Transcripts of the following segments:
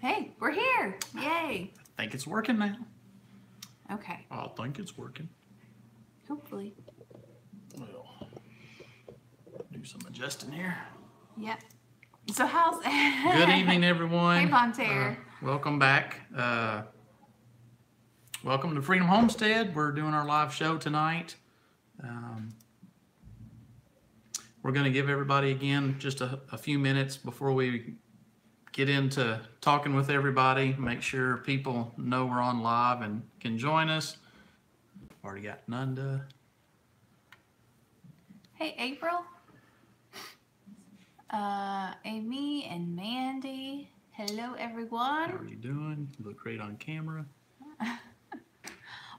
Hey, we're here. Yay. I think it's working now. Okay. I think it's working. Hopefully. We'll do some adjusting here. Yep. So how's... Good evening, everyone. Hey, Bonterre. Welcome back. Welcome to Freedom Homestead. We're doing our live show tonight. We're going to give everybody, again, just a few minutes before we get into talking with everybody. Make sure people know we're on live and can join us. Already got Nunda. Hey, April. Amy and Mandy. Hello, everyone. How are you doing? You look great on camera.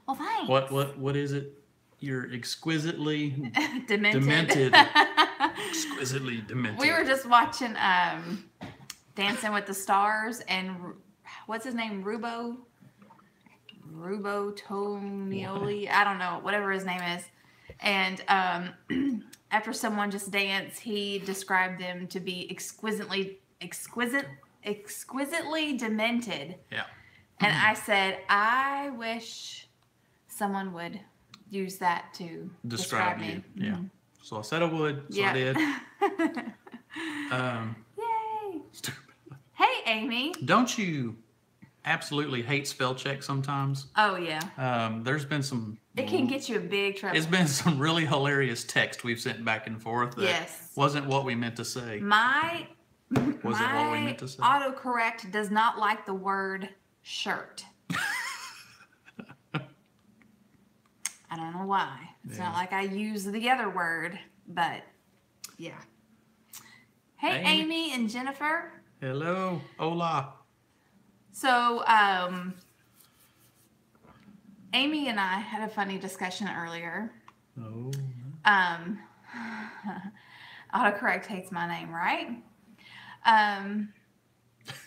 Well, thanks. What is it? You're exquisitely Demented. Exquisitely demented. We were just watching Dancing with the Stars, and what's his name? Rubo Tonioli. I don't know, whatever his name is. And after someone just danced, he described them to be exquisitely demented. Yeah. And I said, I wish someone would use that to describe me. You. Yeah. So I said I would. So I did. Yay! Hey, Amy. Don't you absolutely hate spell check sometimes? Oh yeah. There's been some. It can get you in big trouble. It's been some really hilarious text we've sent back and forth. That wasn't what we meant to say. My say? autocorrect does not like the word shirt. I don't know why. It's not like I use the other word, but yeah. Hey, Amy and Jennifer. Hello. Hola. So, Amy and I had a funny discussion earlier. Oh. Autocorrect hates my name, right?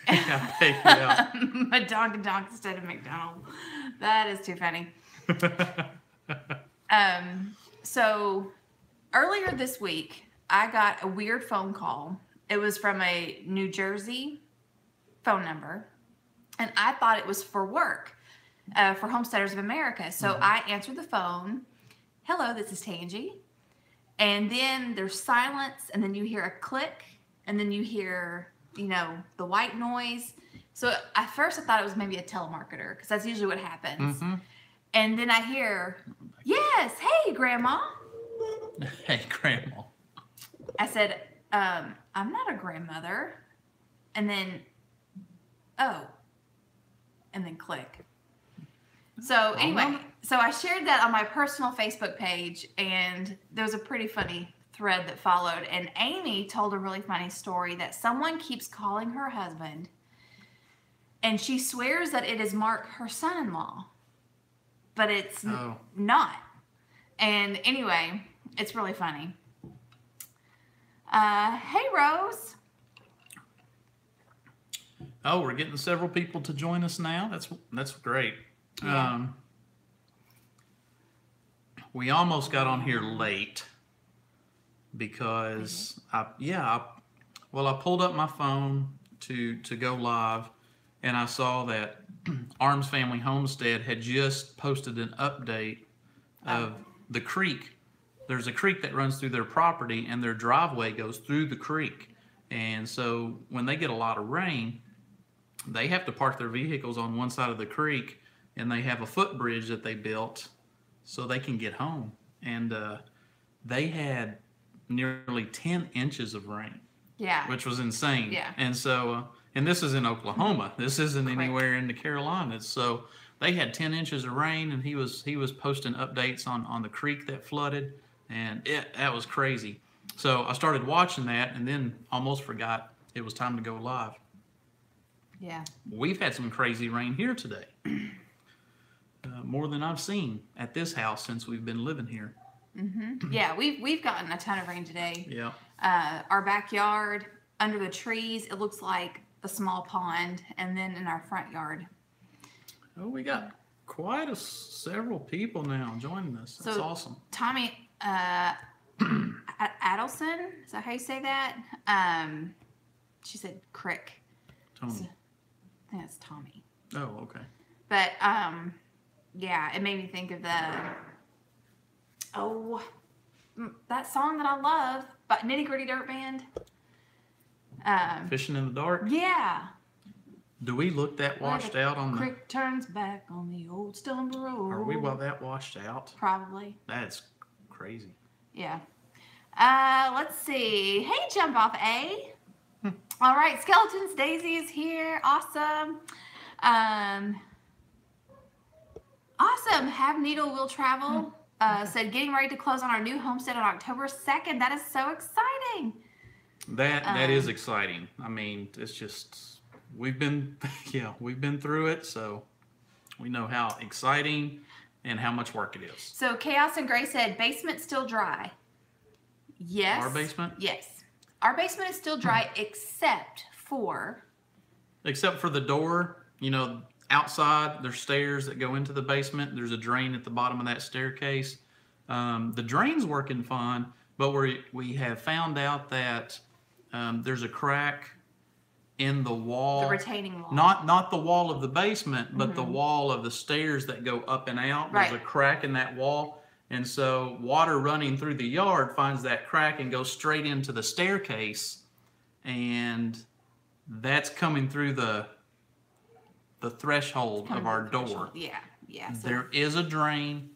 Yeah. Donk instead of McDonald. That is too funny. So earlier this week, I got a weird phone call. It was from a New Jersey phone number, and I thought it was for work, for Homesteaders of America. So I answered the phone. Hello, this is Tangie. And then there's silence, and then you hear a click, and then you hear, the white noise. So at first I thought it was maybe a telemarketer, because that's usually what happens. Mm-hmm. And then I hear, yes, hey, Grandma. Hey, Grandma. I said, I'm not a grandmother. And then, oh. And then click. So anyway, so I shared that on my personal Facebook page, and there was a pretty funny thread that followed. And Amy told a really funny story that someone keeps calling her husband, and she swears that it is Mark, her son-in-law. But it's not. And anyway, it's really funny. Hey, Rose. Oh, we're getting several people to join us now. That's great. Yeah. We almost got on here late because I pulled up my phone to go live, and I saw that Arms Family Homestead had just posted an update of the creek. There's a creek that runs through their property, and their driveway goes through the creek. And so when they get a lot of rain, they have to park their vehicles on one side of the creek, and they have a footbridge that they built so they can get home. And they had nearly 10 inches of rain. Yeah. Which was insane. Yeah. And so, and this is in Oklahoma. This isn't anywhere in the Carolinas. So they had 10 inches of rain, and he was posting updates on the creek that flooded, and that was crazy. So I started watching that, and then almost forgot it was time to go live. Yeah. We've had some crazy rain here today. More than I've seen at this house since we've been living here. Mm-hmm. Yeah, we've gotten a ton of rain today. Yeah. Our backyard, under the trees, it looks like a small pond, and then in our front yard. Oh, we got quite several people now joining us. That's awesome. Tommy Adelson, is that how you say that? She said crick. Tony. Oh, okay. But yeah, it made me think of that song that I love, but Nitty Gritty Dirt Band. Fishing in the Dark? Yeah. Do we look that washed out on the... Creek turns back on the old stone road. Are we that washed out? Probably. That's crazy. Yeah. Let's see. Hey, Jump Off A. All right, Skeletons. Daisy is here. Awesome. Awesome. Have Needle Will Travel said getting ready to close on our new homestead on October 2nd. That is so exciting. That is exciting. I mean, it's just we've been through it, so we know how exciting and how much work it is. So Chaos and Gray said basement still dry. Yes. Our basement? Yes. Our basement is still dry except for the door. You know, outside there's stairs that go into the basement. There's a drain at the bottom of that staircase. The drain's working fine, but we have found out that there's a crack in the wall. The retaining wall. Not the wall of the basement, but the wall of the stairs that go up and out. Right. There's a crack in that wall. And so water running through the yard finds that crack and goes straight into the staircase. And that's coming through the threshold of our door. Yeah, yeah. So there is a drain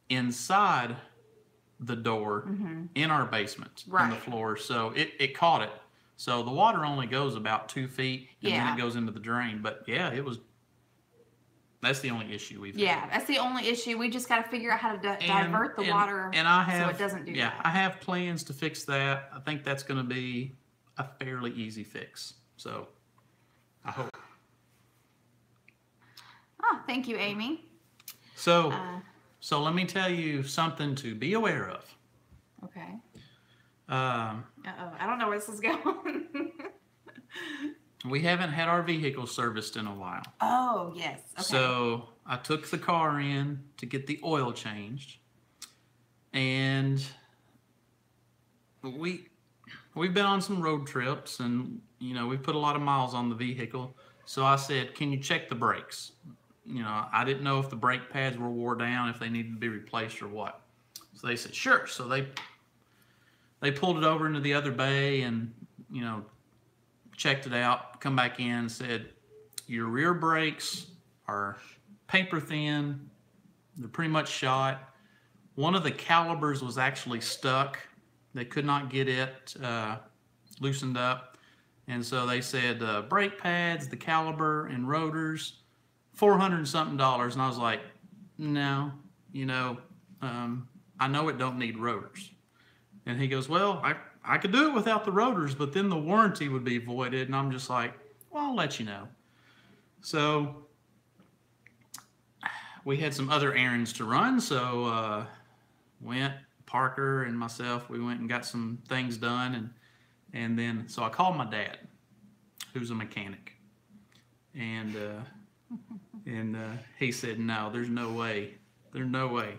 inside the door in our basement on the floor. So it caught it. So the water only goes about 2 feet and then it goes into the drain. But yeah, that's the only issue we've had. Yeah, that's the only issue. We just got to figure out how to divert the water so it doesn't do that. Yeah, I have plans to fix that. I think that's going to be a fairly easy fix. So I hope. Oh, thank you, Amy. So let me tell you something to be aware of. Okay. I don't know where this is going. We haven't had our vehicle serviced in a while. Oh, yes. Okay. So I took the car in to get the oil changed. And we've been on some road trips and, you know, we put a lot of miles on the vehicle. So I said, can you check the brakes? You know, I didn't know if the brake pads were wore down, if they needed to be replaced or what. So they said, sure. So they pulled it over into the other bay and, you know, checked it out, come back in and said, your rear brakes are paper thin. They're pretty much shot. One of the calibers was actually stuck. They could not get it loosened up. And so they said brake pads, the caliber, and rotors, $400 and something. And I was like, no, you know, I know it don't need rotors. And he goes, well, I could do it without the rotors, but then the warranty would be voided. And I'm just like, well, I'll let you know. So we had some other errands to run. So Parker and myself, we went and got some things done. And then, so I called my dad, who's a mechanic. And he said, no, there's no way. There's no way.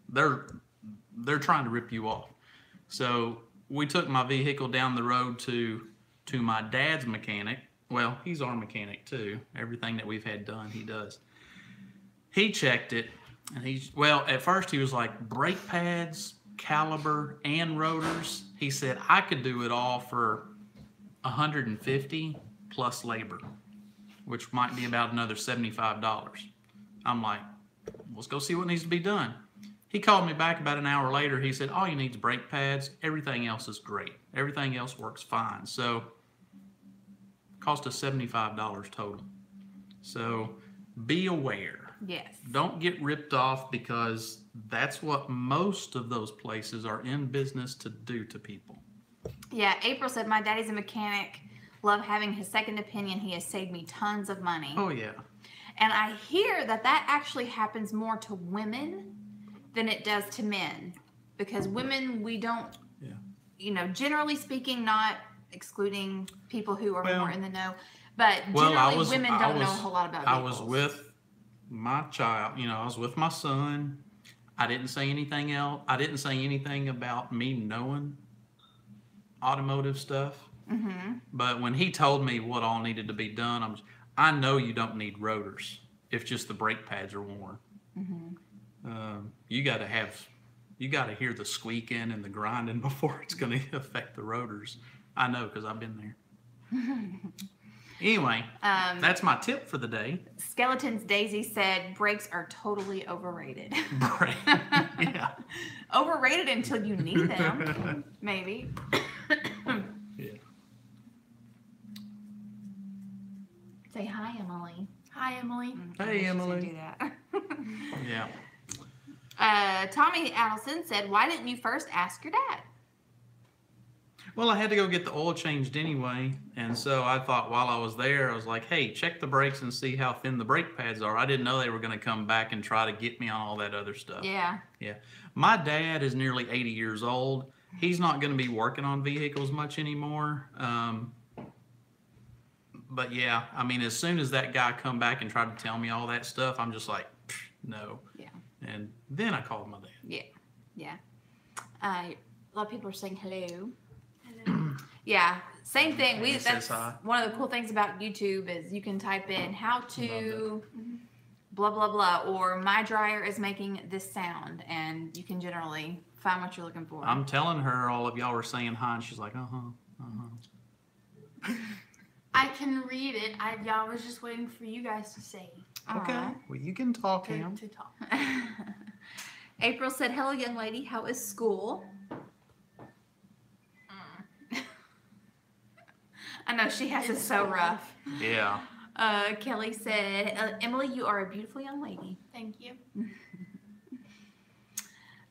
They're trying to rip you off. So we took my vehicle down the road to my dad's mechanic. Well, he's our mechanic too. Everything that we've had done, he does. He checked it, and at first he was like, brake pads, caliber, and rotors. He said, I could do it all for $150 plus labor, which might be about another $75. I'm like, let's go see what needs to be done. He called me back about an hour later. He said, all you need is brake pads. Everything else is great. Everything else works fine. So it cost us $75 total. So be aware. Yes. Don't get ripped off, because that's what most of those places are in business to do to people. Yeah, April said, my daddy's a mechanic. Love having his second opinion. He has saved me tons of money. Oh, yeah. And I hear that actually happens more to women than it does to men, because women, we don't, you know, generally speaking, not excluding people who are more in the know, but generally women don't know a whole lot about vehicles. I was with my child, you know, I was with my son. I didn't say anything else. I didn't say anything about me knowing automotive stuff. Mm-hmm. But when he told me what all needed to be done, I know you don't need rotors if just the brake pads are worn. You got to hear the squeaking and the grinding before it's going to affect the rotors. I know because I've been there. Anyway, that's my tip for the day. Skeletons Daisy said brakes are totally overrated. Yeah. Overrated until you need them, maybe. Yeah. Say hi, Emily. Hi, Emily. Hey, Emily. Do that. Yeah. Tommy Allison said, "Why didn't you first ask your dad?" Well, I had to go get the oil changed anyway, and so I thought while I was there, I was like, hey, check the brakes and see how thin the brake pads are. I didn't know they were going to come back and try to get me on all that other stuff. Yeah. Yeah. My dad is nearly 80 years old. He's not going to be working on vehicles much anymore. But yeah, I mean, as soon as that guy come back and tried to tell me all that stuff, I'm just like, no. Yeah. And then I called my dad. Yeah. Yeah. A lot of people are saying hello. Yeah, same thing. That's one of the cool things about YouTube is you can type in how to blah blah blah, or my dryer is making this sound, and you can generally find what you're looking for. I'm telling her all of y'all were saying hi, and she's like, I can read it. Y'all was just waiting for you guys to say. Okay, well you can talk, Cam. To talk. April said, "Hello, young lady. How is school?" I know she has it so rough. Yeah. Kelly said, "Emily, you are a beautiful young lady." Thank you.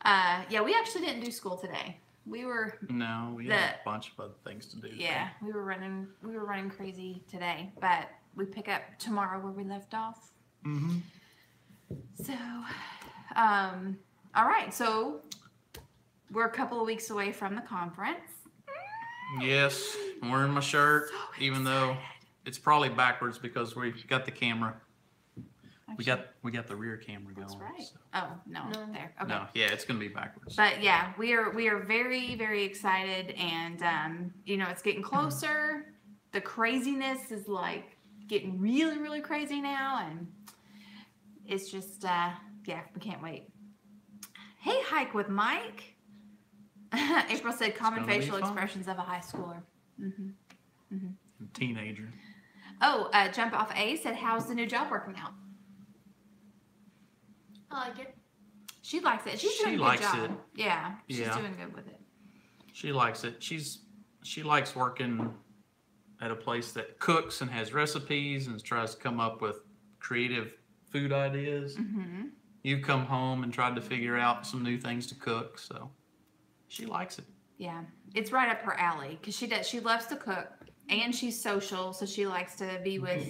Yeah, we actually didn't do school today. We had a bunch of other things to do. Yeah, we were running crazy today, but we pick up tomorrow where we left off. Mm-hmm. So, all right. So we're a couple of weeks away from the conference. Yes, I'm wearing my shirt, even though it's probably backwards because we got the camera. Actually, we got the rear camera going. That's right. So. Oh no, there. Okay. No, yeah, it's gonna be backwards. But yeah, we are very, very excited, and it's getting closer. The craziness is like getting really, really crazy now, and it's just we can't wait. Hey, Hike with Mike. April said common facial expressions of a high schooler. Teenager. Oh, Jump Off A said, "How's the new job working out?" I like it. She likes it. She's doing a good job. Yeah, she's doing good with it. She likes it. She likes working at a place that cooks and has recipes and tries to come up with creative food ideas. Mm-hmm. You come home and tried to figure out some new things to cook, so she likes it. Yeah, it's right up her alley because she loves to cook and she's social, so she likes to be with.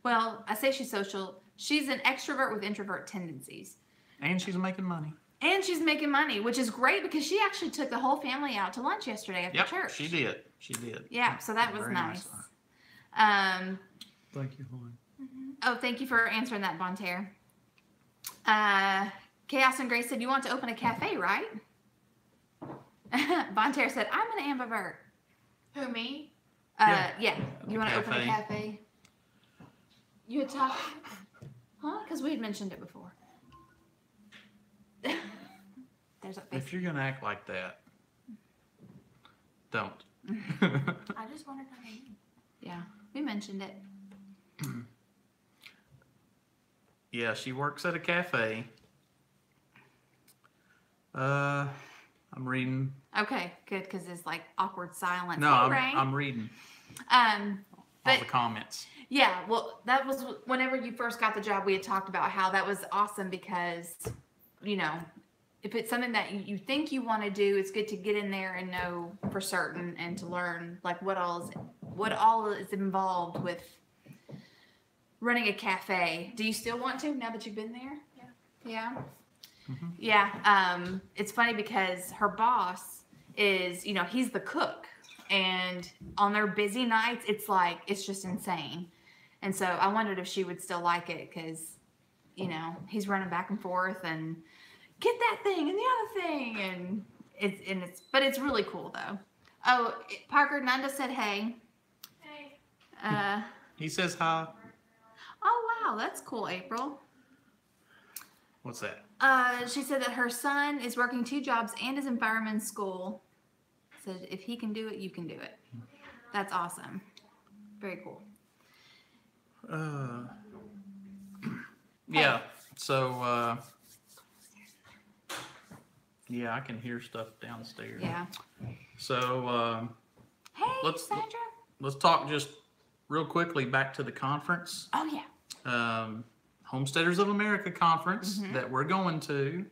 Well, I say she's social. She's an extrovert with introvert tendencies. And she's making money. And she's making money, which is great because she actually took the whole family out to lunch yesterday after church. She did. She did. Yeah, so that was nice. Thank you, Holly. Oh, thank you for answering that, Bonterre. Chaos and Grace said, "You want to open a cafe, right?" Bonterre said, "I'm an ambivert." Who, me? Yeah. You want to open a cafe? You had talked... Huh? Because we had mentioned it before. There's a face. If you're going to act like that, don't. I just wanted to know. Yeah, we mentioned it. Yeah, she works at a cafe. I'm reading. Okay, good, because it's like awkward silence. No, Hey, I'm reading all the comments. Yeah, well, that was whenever you first got the job, we had talked about how that was awesome because, if it's something that you think you want to do, it's good to get in there and know for certain and to learn like what all is involved with running a cafe. Do you still want to now that you've been there? Yeah. Mm-hmm. Yeah. It's funny because her boss is, he's the cook, and on their busy nights, it's just insane. And so I wondered if she would still like it because, he's running back and forth and get that thing and the other thing, but it's really cool though. Oh, Parker Nanda said hey. Hey. He says hi. Wow, that's cool, April. What's that? She said that her son is working 2 jobs and is in fireman's school. Said if he can do it, you can do it. That's awesome. Very cool. Yeah. So, yeah, I can hear stuff downstairs. Yeah. So, Hey, let's Sandra. let's talk just real quickly back to the conference. Oh yeah. Homesteaders of America conference that we're going to,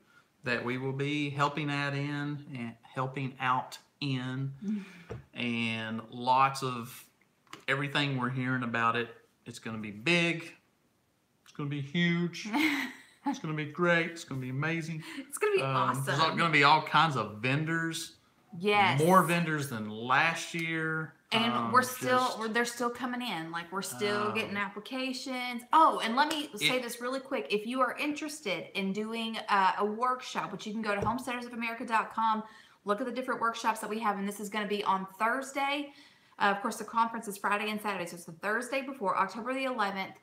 that we will be helping out in, and lots of everything we're hearing about it. It's going to be big. It's going to be huge. It's going to be great. It's going to be amazing. It's going to be awesome. There's going to be all kinds of vendors. Yes. More vendors than last year. And they're still coming in. Like, we're still getting applications. Oh, and let me say this really quick. If you are interested in doing a workshop, which you can go to homesteadersofamerica.com, look at the different workshops that we have. And this is going to be on Thursday. Of course, the conference is Friday and Saturday. So it's the Thursday before October the 11th.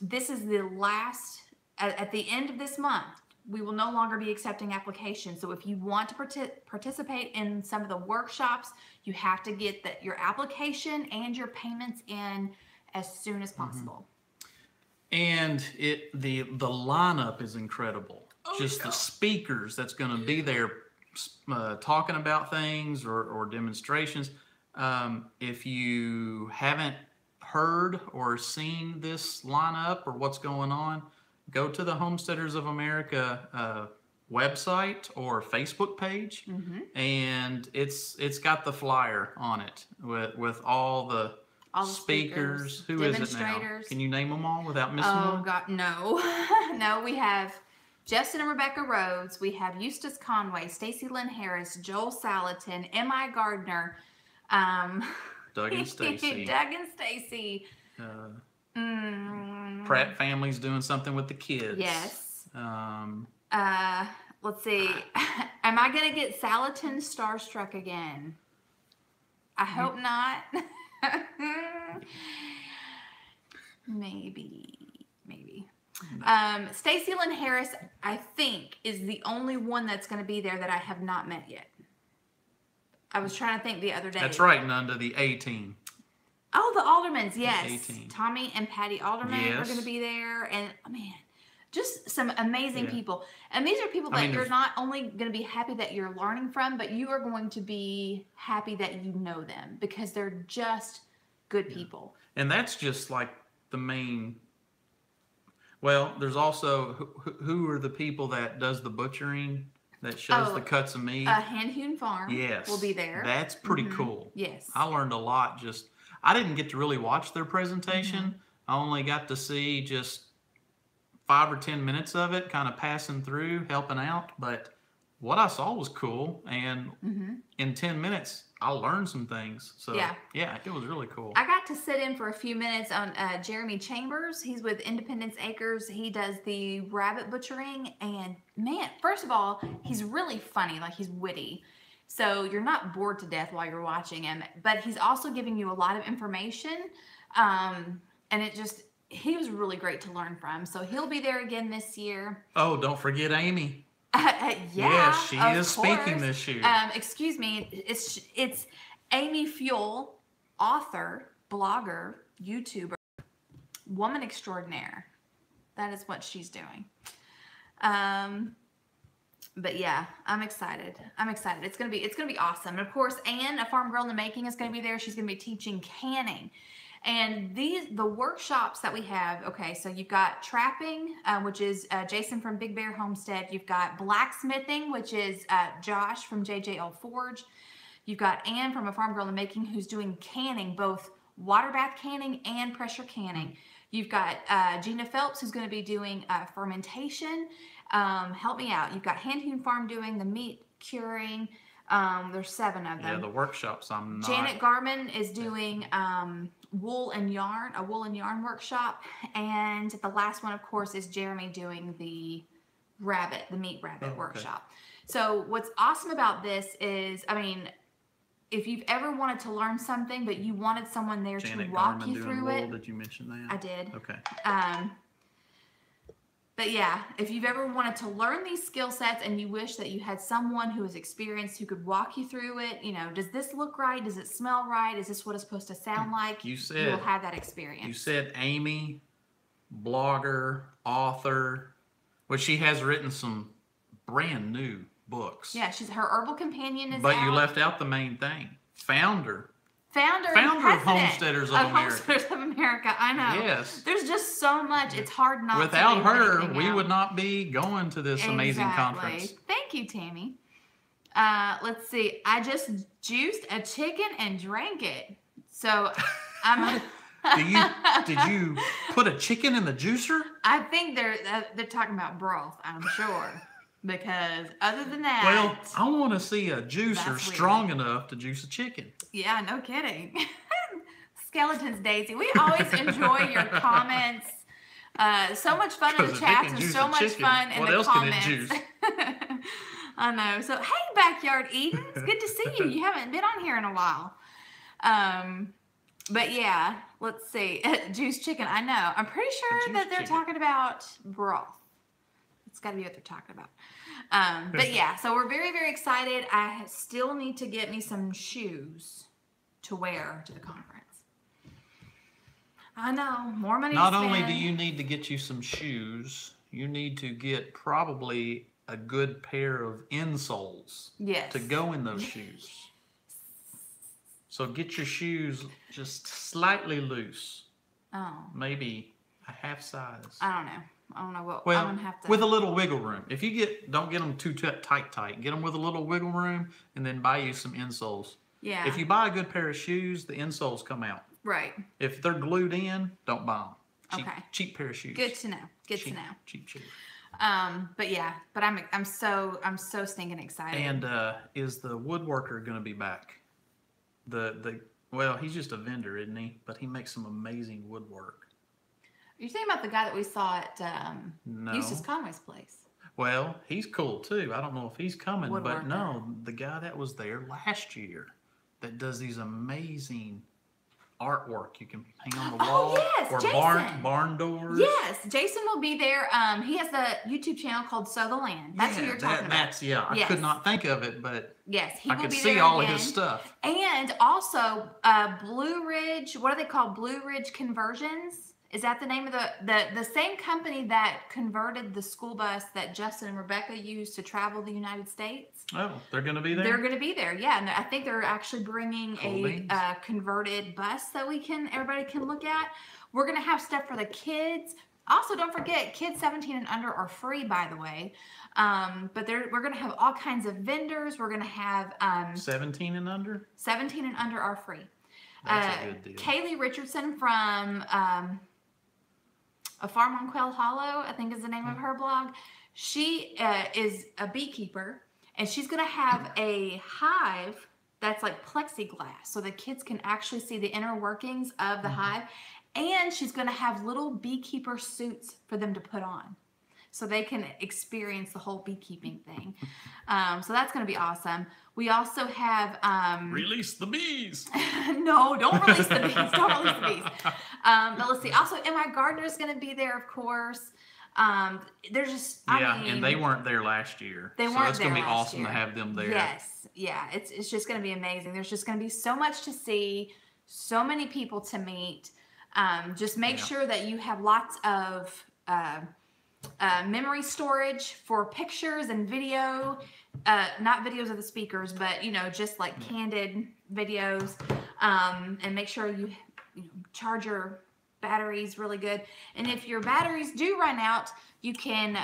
This is the last, at the end of this month, we will no longer be accepting applications. So if you want to participate in some of the workshops, you have to get your application and your payments in as soon as possible. And the lineup is incredible. Just the speakers that's going to be there talking about things or demonstrations. If you haven't heard or seen this lineup or what's going on, go to the Homesteaders of America website or Facebook page, and it's got the flyer on it with all the speakers. Who is it now? Can you name them all without missing one? Oh God, no. No, we have Justin and Rebecca Rhodes. We have Eustace Conway, Stacy Lynn Harris, Joel Salatin, M.I. Gardner, Doug and Stacy. Doug and Stacy. Pratt family's doing something with the kids. Yes. Let's see. Am I gonna get Salatin starstruck again? I hope not. Maybe. Stacy Lynn Harris, I think, is the only one that's going to be there that I have not met yet. I was trying to think the other day. That's right, Nunda, the A team. Oh, the Aldermans, yes. The A-team. Tommy and Patty Alderman are going to be there. And, man, just some amazing people. And these are people that you're not only going to be happy that you're learning from, but you are going to be happy that you know them because they're just good people. And that's just like the main... Well, there's also who are the people that does the butchering, that shows the cuts of meat? Hand Hewn Farm will be there. That's pretty cool. Yes. I learned a lot. I didn't get to really watch their presentation. I only got to see just 5 or 10 minutes of it, kind of passing through, helping out. But what I saw was cool. And in 10 minutes, I learned some things. So, yeah, it was really cool. I got to sit in for a few minutes on Jeremy Chambers. He's with Independence Acres. He does the rabbit butchering. And, man, first of all, he's really funny. Like, he's witty. So you're not bored to death while you're watching him. But he's also giving you a lot of information. And he was really great to learn from. So he'll be there again this year. Oh, don't forget Amy. Yes, she is speaking this year. Excuse me. It's Amy Fuel, author, blogger, YouTuber, woman extraordinaire. That is what she's doing. But yeah, I'm excited. It's gonna be awesome. And of course, Anne, a farm girl in the making, is gonna be there. She's gonna be teaching canning. And the workshops that we have, okay, so you've got trapping, which is Jason from Big Bear Homestead. You've got blacksmithing, which is Josh from JJL Forge. You've got Anne from A Farm Girl in the Making, who's doing canning, both water bath canning and pressure canning. You've got Gina Phelps, who's going to be doing fermentation. Help me out. You've got Hand Hewn Farm doing the meat curing. There's 7 of them. Yeah, the workshops I'm not... Janet Garman is doing wool and yarn, a wool and yarn workshop. And the last one, of course, is Jeremy doing the meat rabbit workshop. So what's awesome about this is, I mean, if you've ever wanted to learn something, but you wanted someone there Janet to walk Garman you doing through wool, it. Did you mention that? I did. Okay. But yeah, if you've ever wanted to learn these skill sets and you wish that you had someone who is experienced who could walk you through it, you know, does this look right? Does it smell right? Is this what it's supposed to sound like? You will have that experience. You said Amy, blogger, author, well, she has written some brand new books. Yeah, her Herbal Companion is But out. you left out the main thing. Founder Founder of Homesteaders of America. Homesteaders of America, I know. Yes. There's just so much. It's hard not Without to her, we would not be going to this amazing conference. Thank you, Tammy. Let's see. I just juiced a chicken and drank it. So I'm. Did you put a chicken in the juicer? I think they're talking about broth. I'm sure. Because other than that, well, I want to see a juicer strong enough to juice a chicken. Yeah, no kidding. Skeletons, Daisy. We always enjoy your comments. So much fun in the chats and so much fun in the comments. What else can it juice? I know. So, hey, Backyard Eden. It's good to see you. You haven't been on here in a while. But yeah, let's see. Juice chicken. I know. I'm pretty sure that they're talking about broth. It's got to be what they're talking about. But yeah, so we're very, very excited. I still need to get me some shoes to wear to the conference. I know, more money Not to spend. only do you need to get you some shoes, you need to get probably a good pair of insoles to go in those shoes. So get your shoes just slightly loose. Oh. Maybe a half size. I don't know what. Well, I'm gonna have to. with a little wiggle room. If you don't get them too tight. Get them with a little wiggle room, and then buy you some insoles. Yeah. If you buy a good pair of shoes, the insoles come out. Right. If they're glued in, don't buy them. Okay. Cheap pair of shoes. Good to know. Good to know. Cheap shoes. But yeah, I'm so stinking excited. And is the woodworker going to be back? Well, he's just a vendor, isn't he? But he makes some amazing woodwork. Are you thinking about the guy that we saw at Eustace Conway's place? Well, he's cool too. I don't know if he's coming, but no, the guy that was there last year that does these amazing artwork you can hang on the wall. Oh, yes, or Jason. barn doors. Yes, Jason will be there. He has a YouTube channel called Sow the Land. That's who you're talking about. I could not think of it, but yes, I could see all of his stuff. And also Blue Ridge, what are they called? Blue Ridge Conversions. Is that the name of the same company that converted the school bus that Justin and Rebecca used to travel the United States? Oh, they're going to be there? They're going to be there, yeah. And I think they're actually bringing a converted bus that everybody can look at. We're going to have stuff for the kids. Also, don't forget, kids 17 and under are free, by the way. But we're going to have all kinds of vendors. We're going to have 17 and under? 17 and under are free. That's a good deal. Kaylee Richardson from A Farm on Quail Hollow, I think is the name of her blog. She is a beekeeper, and she's going to have a hive that's like plexiglass, so the kids can actually see the inner workings of the hive. And she's going to have little beekeeper suits for them to put on, so they can experience the whole beekeeping thing. So that's going to be awesome. We also have... release the bees! No, don't release the bees. Don't release the bees. But let's see. Also, M.I. Gardner's going to be there, of course. There's just... I mean, and they weren't there last year. They weren't there. So it's going to be awesome to have them there. Yes. Yeah. It's just going to be amazing. There's just going to be so much to see, so many people to meet. Just make sure that you have lots of... memory storage for pictures and video, not videos of the speakers, but just like candid videos, and make sure you charge your batteries really good. And if your batteries do run out, you can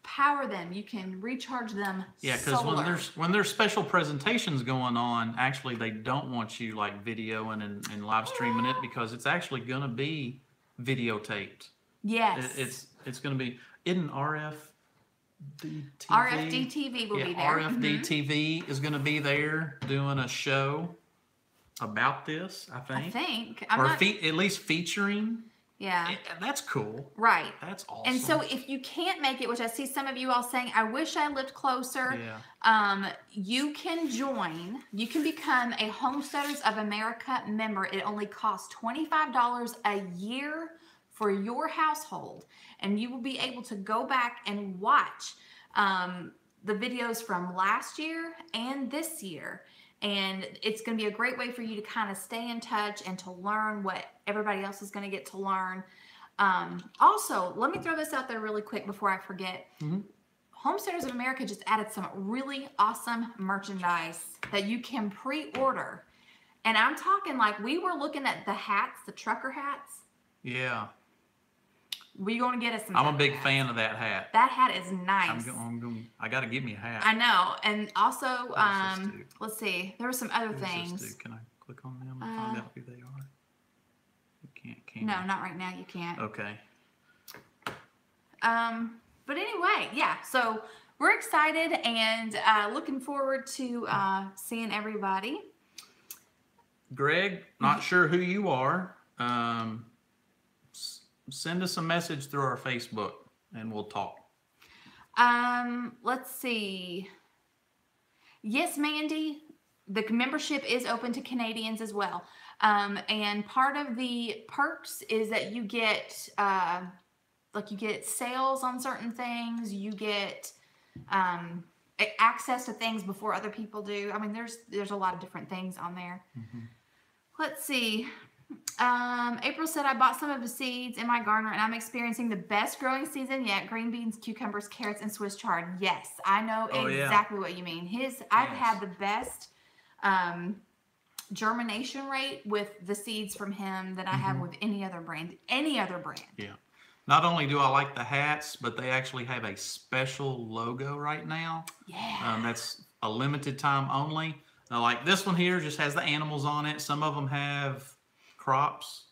power them. You can recharge them. Yeah, because when there's special presentations going on, actually they don't want you like videoing and live streaming it, because it's actually going to be videotaped. Yes. It's going to be in RFD TV will be there. RFD TV is going to be there doing a show about this, I think. I'm or at least featuring Yeah. That's cool. Right. That's awesome. And so if you can't make it, which I see some of you all saying, I wish I lived closer. Yeah. You can join. You can become a Homesteaders of America member. It only costs $25 a year for your household. And you will be able to go back and watch the videos from last year and this year. And it's going to be a great way for you to kind of stay in touch and to learn what everybody else is going to get to learn. Also, let me throw this out there really quick before I forget. Mm-hmm. Homesteaders of America just added some really awesome merchandise that you can pre-order. And I'm talking like we were looking at the hats, the trucker hats. Yeah. We're going to get us some. I'm a big fan of that hat. That hat is nice. I got to give me a hat. I know. And also, let's see. There were some other things. Can I click on them and find out who they are? You can't, can No, you? not right now. You can't. Okay. But anyway, yeah. So we're excited and looking forward to seeing everybody. Greg, not sure who you are. Send us a message through our Facebook and we'll talk. Let's see. Yes, Mandy, the membership is open to Canadians as well. And part of the perks is that you get you get sales on certain things. You get access to things before other people do. I mean, there's a lot of different things on there. Mm-hmm. Let's see. April said, I bought some of the seeds in my garden and I'm experiencing the best growing season yet. Green beans, cucumbers, carrots, and Swiss chard. Yes, I know exactly what you mean. I've had the best germination rate with the seeds from him that I have with any other brand. Yeah. Not only do I like the hats, but they actually have a special logo right now. Yeah. That's a limited time only. Now, like this one here just has the animals on it. Some of them have crops,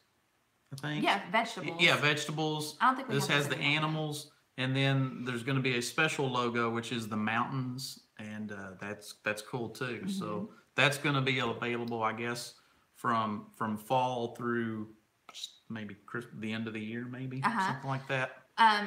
I think. Yeah, vegetables. Yeah, vegetables. I don't think this has the animals, and then there's going to be a special logo, which is the mountains, and that's cool too. Mm-hmm. So that's going to be available, I guess, from fall through maybe the end of the year, maybe something like that.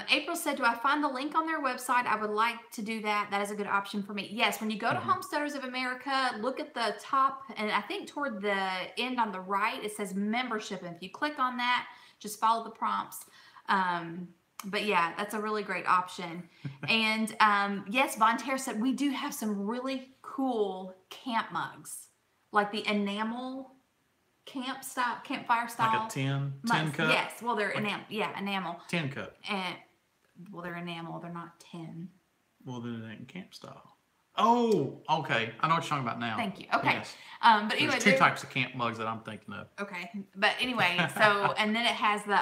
April said, do I find the link on their website? I would like to do that. That is a good option for me. Yes, when you go to Homesteaders of America, look at the top, and I think toward the end on the right, it says membership. And if you click on that, just follow the prompts. But yeah, that's a really great option. And yes, Von Terre said, we do have some really cool camp mugs, like the enamel campfire style. Like a tin cup? Yes, well, they're enamel. Tin cup. And well, they're enamel, they're not tin. Well, then it ain't camp style. Oh, okay. I know what you're talking about now. Thank you. Okay. Yes. But anyway, there's two types of camp mugs that I'm thinking of. Okay. But anyway, so and then it has the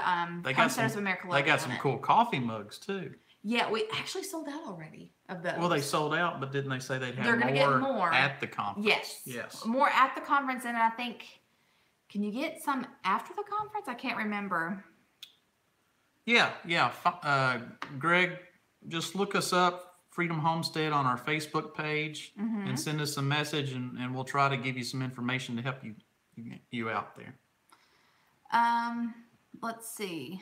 Homesteaders of America logo. They got some cool coffee mugs too. Yeah, we actually sold out already of those. Well, they sold out, but didn't they say they'd have more at the conference? Yes. Yes. More at the conference, and I think, can you get some after the conference? I can't remember. Yeah. Greg, just look us up, Freedom Homestead, on our Facebook page, and send us a message, and we'll try to give you some information to help you out there. Let's see.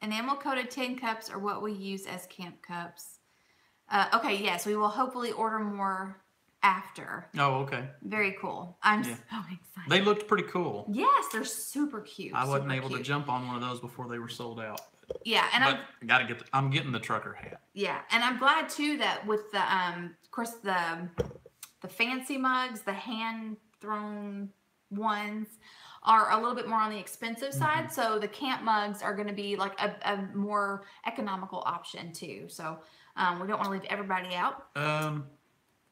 Enamel coated tin cups are what we use as camp cups. Okay, yes, we will hopefully order more after. Oh, okay. Very cool. I'm so excited. They looked pretty cool. Yes, they're super cute. I wasn't able to jump on one of those before they were sold out. Yeah, and I'm getting the trucker hat. Yeah, and I'm glad too that with the of course the fancy mugs, the hand thrown ones are a little bit more on the expensive side. So the camp mugs are going to be like a more economical option too. So we don't want to leave everybody out.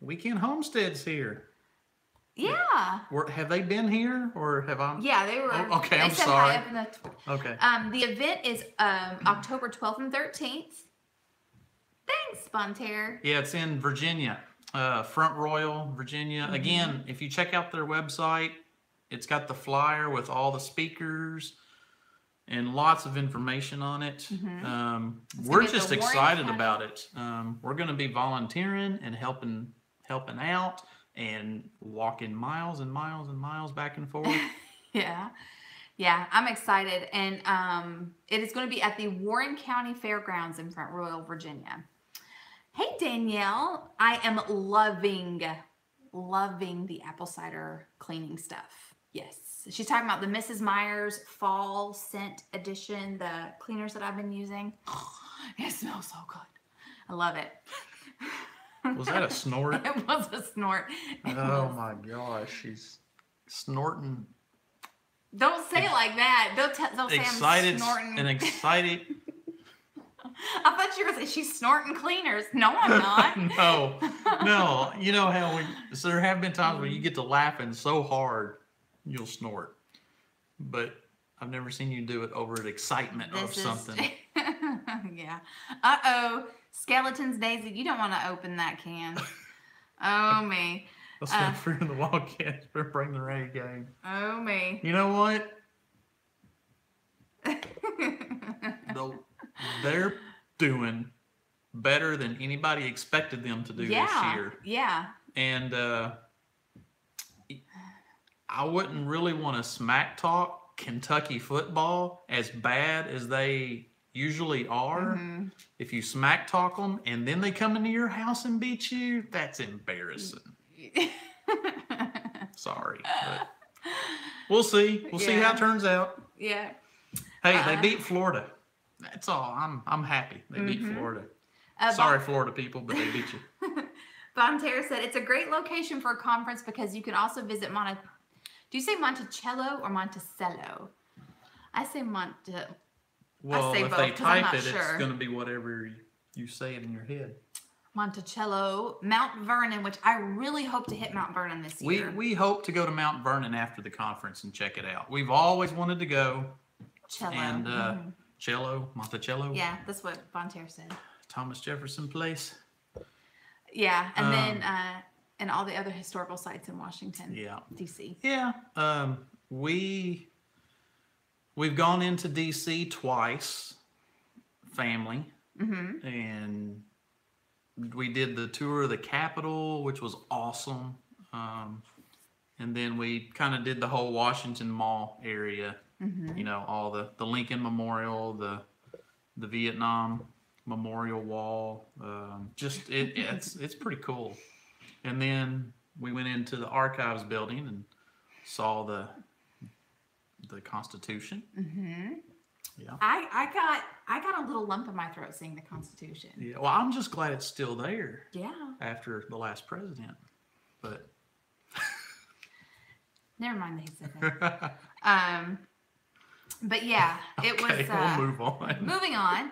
Weekend Homestead's here. Yeah. Have they been here or have I? Yeah, they were. Oh, okay, they I'm said sorry. Hi up in the, okay. The event is October 12th and 13th. Thanks, Bonterre. Yeah, it's in Virginia, Front Royal, Virginia. Again, if you check out their website, it's got the flyer with all the speakers and lots of information on it. We're just excited about it. We're going to be volunteering and helping out and walking miles and miles and miles back and forth. Yeah. Yeah, I'm excited. And it is going to be at the Warren County Fairgrounds in Front Royal, Virginia. Hey, Danielle. I am loving the apple cider cleaning stuff. Yes. She's talking about the Mrs. Myers Fall Scent Edition, the cleaners that I've been using. It smells so good. I love it. Was that a snort? It was a snort. Oh my gosh, she's snorting. Don't say it like that. Don't say Excited I'm snorting. and excited. I thought you were saying she's snorting cleaners. No, I'm not. No. You know how so there have been times when you get to laughing so hard, you'll snort. But I've never seen you do it over an excitement of something. Yeah. Uh-oh. Skeletons, Daisy, you don't want to open that can. Oh, me. Let's go through the Wildcats for bring the rain game. Oh, me. You know what? They're doing better than anybody expected them to do this year. Yeah. And I wouldn't really want to smack talk Kentucky football as bad as they usually are. Mm-hmm. If you smack talk them and then they come into your house and beat you, that's embarrassing. Sorry, but we'll see. We'll see how it turns out. Yeah. Hey, they beat Florida. That's all. I'm happy. They beat Florida. Sorry, Florida people, but they beat you. Von Terra said, it's a great location for a conference because you can also visit Do you say Monticello or Monticello? I say Well, I say if both, they type it, sure. it's going to be whatever you say it in your head. Monticello, Mount Vernon, which I really hope to hit Mount Vernon this year. We hope to go to Mount Vernon after the conference and check it out. We've always wanted to go. Cello. And Monticello. Yeah, that's what Von Terra said. Thomas Jefferson Place. Yeah, and then and all the other historical sites in Washington, D.C. Yeah, we've gone into D.C. twice, family, and we did the tour of the Capitol, which was awesome, and then we kind of did the whole Washington Mall area. You know, all the Lincoln Memorial, the Vietnam Memorial Wall. It's pretty cool. And then we went into the archives building and saw the Constitution. Yeah. I got a little lump in my throat seeing the Constitution. Yeah. Well, I'm just glad it's still there. Yeah. After the last president, but never mind that he said that. But yeah, it was. We'll move on. Moving on.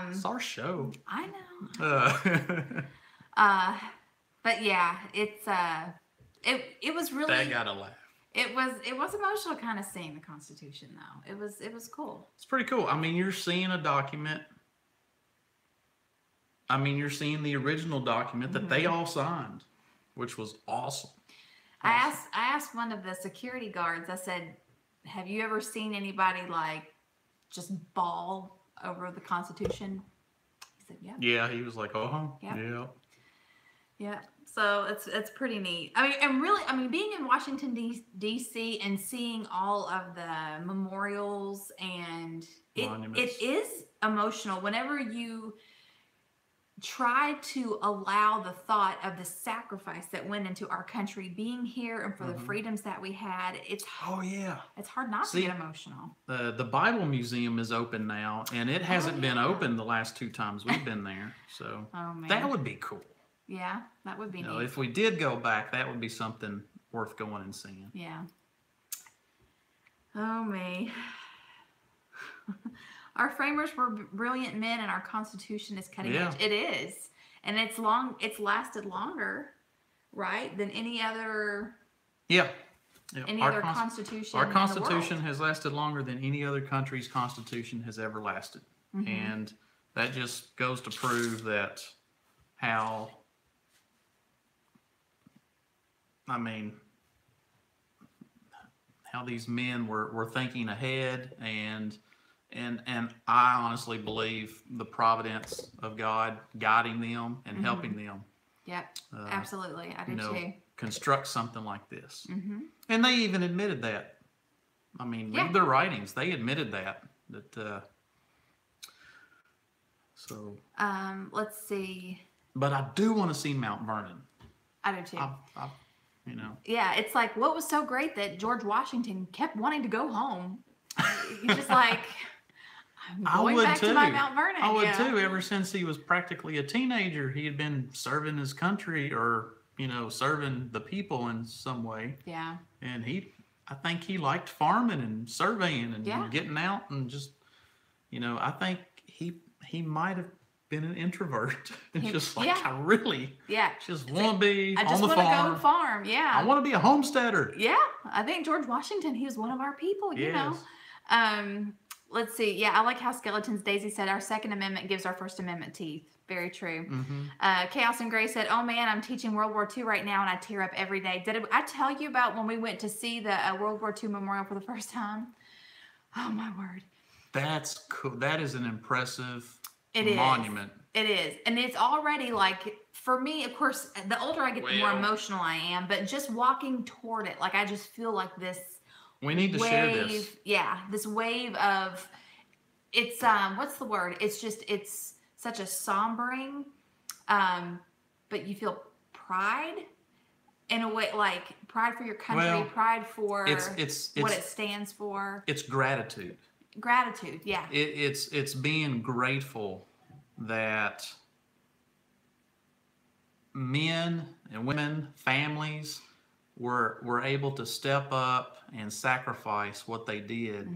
It's our show. I know. But yeah, it was really. That got a laugh. It was emotional, kind of seeing the Constitution, though. It was cool. It's pretty cool. I mean, you're seeing a document. I mean, you're seeing the original document that they all signed, which was awesome. I asked one of the security guards. I said, have you ever seen anybody like just bawl over the Constitution? He said, yeah. Yeah, he was like, yeah. Yeah. So it's pretty neat. I mean, being in Washington D.C. and seeing all of the memorials and it is emotional whenever you try to allow the thought of the sacrifice that went into our country being here and for the freedoms that we had. It's hard not to get emotional. The Bible Museum is open now, and it hasn't been open the last 2 times we've been there. So that would be cool. Yeah, that would be neat. If we did go back, that would be something worth going and seeing. Yeah. Oh, me. Our framers were brilliant men, and our Constitution is cutting edge. It is, and it's lasted longer, right, than any other. Yeah. Any other Constitution. Our Constitution has lasted longer than any other country's Constitution has ever lasted, and that just goes to prove that how these men were thinking ahead, and I honestly believe the providence of God guiding them and helping them. Yep, absolutely. I do too. Construct something like this. And they even admitted that. I mean, Yeah. read their writings. They admitted that. So. Let's see. But I do want to see Mount Vernon. I do too. You know. Yeah, it's like what was so great that George Washington kept wanting to go home. He's just like, I'm going back to my Mount Vernon. I would too. Ever since he was practically a teenager, he had been serving his country, or serving the people in some way. Yeah. And I think he liked farming and surveying and getting out and just, I think he might have been an introvert. I really just want to be on the farm. I just want to go farm. Yeah. I want to be a homesteader. Yeah. I think George Washington, he was one of our people, you know. Let's see. Yeah, I like how Skeletons Daisy said our Second Amendment gives our First Amendment teeth. Very true. Mm-hmm. Chaos and Gray said, oh man, I'm teaching World War II right now and I tear up every day. Did I tell you about when we went to see the World War II memorial for the first time? Oh my word. That's cool. That is an impressive It monument. It is. And it's already like, for me, of course, the older I get, the more emotional I am. But just walking toward it, like I just feel like this We need to share this. Yeah, this wave of, it's, what's the word? It's just, it's such a sombering, but you feel pride in a way, like pride for your country, pride for it's what it stands for. It's gratitude. Gratitude, yeah. It's being grateful that men and women, families were able to step up and sacrifice what they did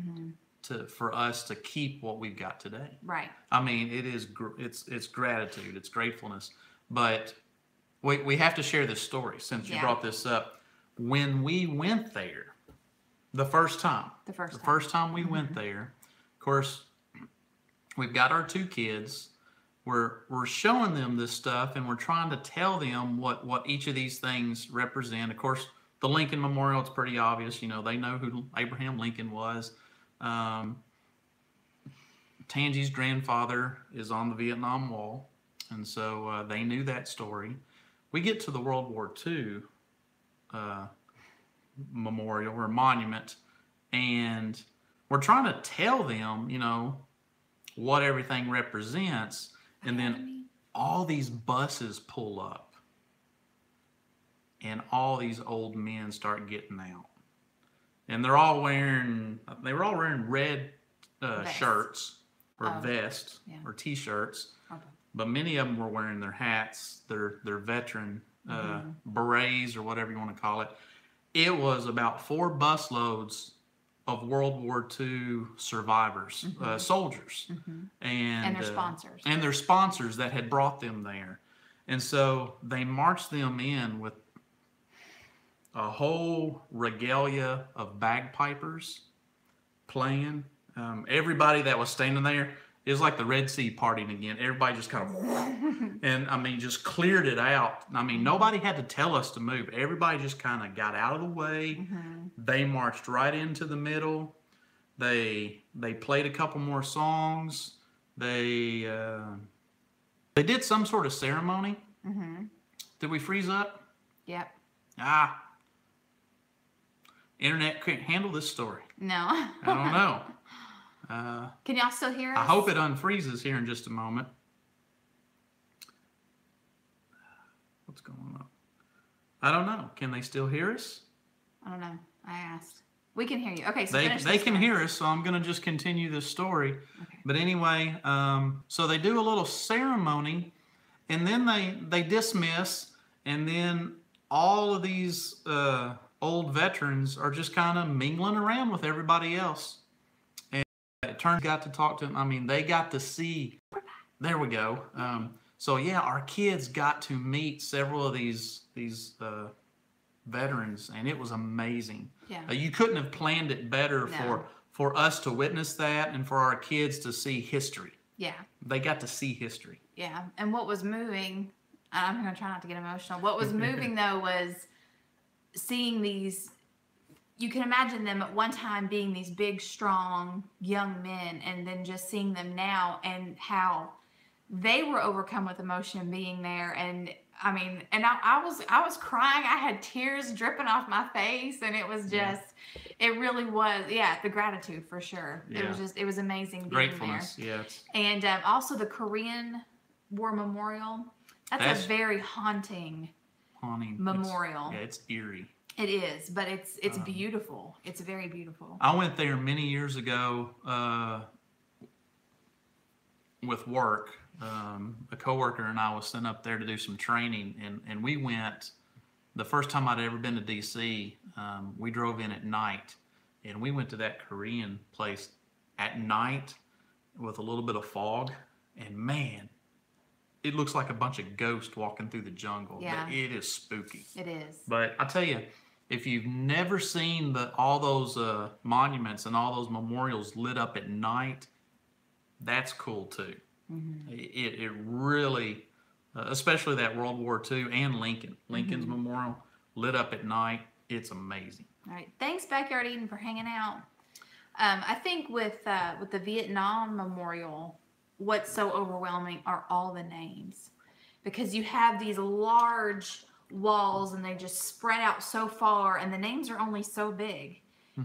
for us to keep what we've got today. Right. I mean, it's gratitude, it's gratefulness. But we have to share this story since you brought this up. When we went there, the first time we went there, of course, we've got our two kids. We're showing them this stuff, and we're trying to tell them what each of these things represent. Of course, the Lincoln Memorial, it's pretty obvious. They know who Abraham Lincoln was. Tangi's grandfather is on the Vietnam Wall, and so they knew that story. We get to the World War II memorial or monument, and we're trying to tell them, what everything represents. And then all these buses pull up, and all these old men start getting out, and they were all wearing red shirts or vests or t-shirts, but many of them were wearing their hats, their veteran berets or whatever you want to call it. It was about 4 busloads of World War II survivors, soldiers, and their sponsors that had brought them there. And so they marched them in with a whole regalia of bagpipers playing. Everybody that was standing there, it was like the Red Sea partying again. Everybody just kind of, and I mean, just cleared it out. I mean, nobody had to tell us to move. Everybody just kind of got out of the way. They marched right into the middle. They played a couple more songs. They did some sort of ceremony. Did we freeze up? Yep. Internet couldn't handle this story. No. I don't know. Can y'all still hear us? I hope it unfreezes here in just a moment. What's going on? I don't know. Can they still hear us? I don't know. I asked. We can hear you. Okay, so they can hear us, so I'm going to just continue this story. Okay. But anyway, so they do a little ceremony, and then they dismiss, and then all of these old veterans are just kind of mingling around with everybody else. It turns got to talk to them. I mean, they got to see. There we go. So yeah, our kids got to meet several of these veterans, and it was amazing. Yeah. You couldn't have planned it better for us to witness that and for our kids to see history. Yeah. They got to see history. Yeah. And what was moving, I'm going to try not to get emotional. What was moving though was seeing these. You can imagine them at one time being these big, strong, young men, and then just seeing them now and how they were overcome with emotion being there. And I mean, and I was crying. I had tears dripping off my face, and it was just, it really was, the gratitude for sure. Yeah. It was amazing being Gratefulness, there. yes. And also the Korean War Memorial. That's a very haunting memorial. It's eerie. It is, but it's beautiful. It's very beautiful. I went there many years ago with work. A coworker and I was sent up there to do some training, and we went. The first time I'd ever been to DC, we drove in at night, and we went to that Korean place at night with a little bit of fog, and man, it looks like a bunch of ghosts walking through the jungle. Yeah. It is spooky. It is. But I tell you, if you've never seen all those monuments and all those memorials lit up at night, that's cool too. Mm-hmm. It really, especially that World War II and Lincoln's Memorial lit up at night. It's amazing. All right. Thanks, Backyard Eden, for hanging out. I think with the Vietnam Memorial, what's so overwhelming are all the names, because you have these large walls and they just spread out so far, and the names are only so big,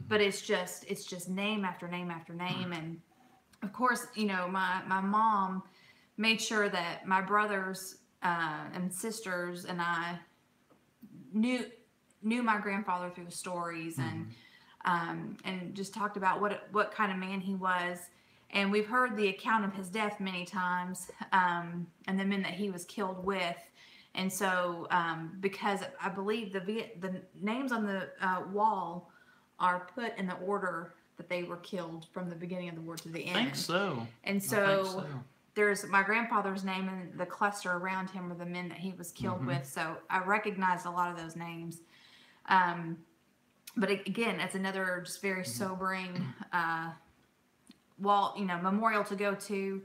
but it's just name after name after name. And of course, you know, my mom made sure that my brothers and sisters and I knew my grandfather through the stories, and just talked about what kind of man he was. And we've heard the account of his death many times, and the men that he was killed with. And so, because I believe the names on the wall are put in the order that they were killed from the beginning of the war to the end. I think so. And so, there's my grandfather's name, and the cluster around him were the men that he was killed with. So I recognized a lot of those names. But again, it's another just very sobering memorial to go to.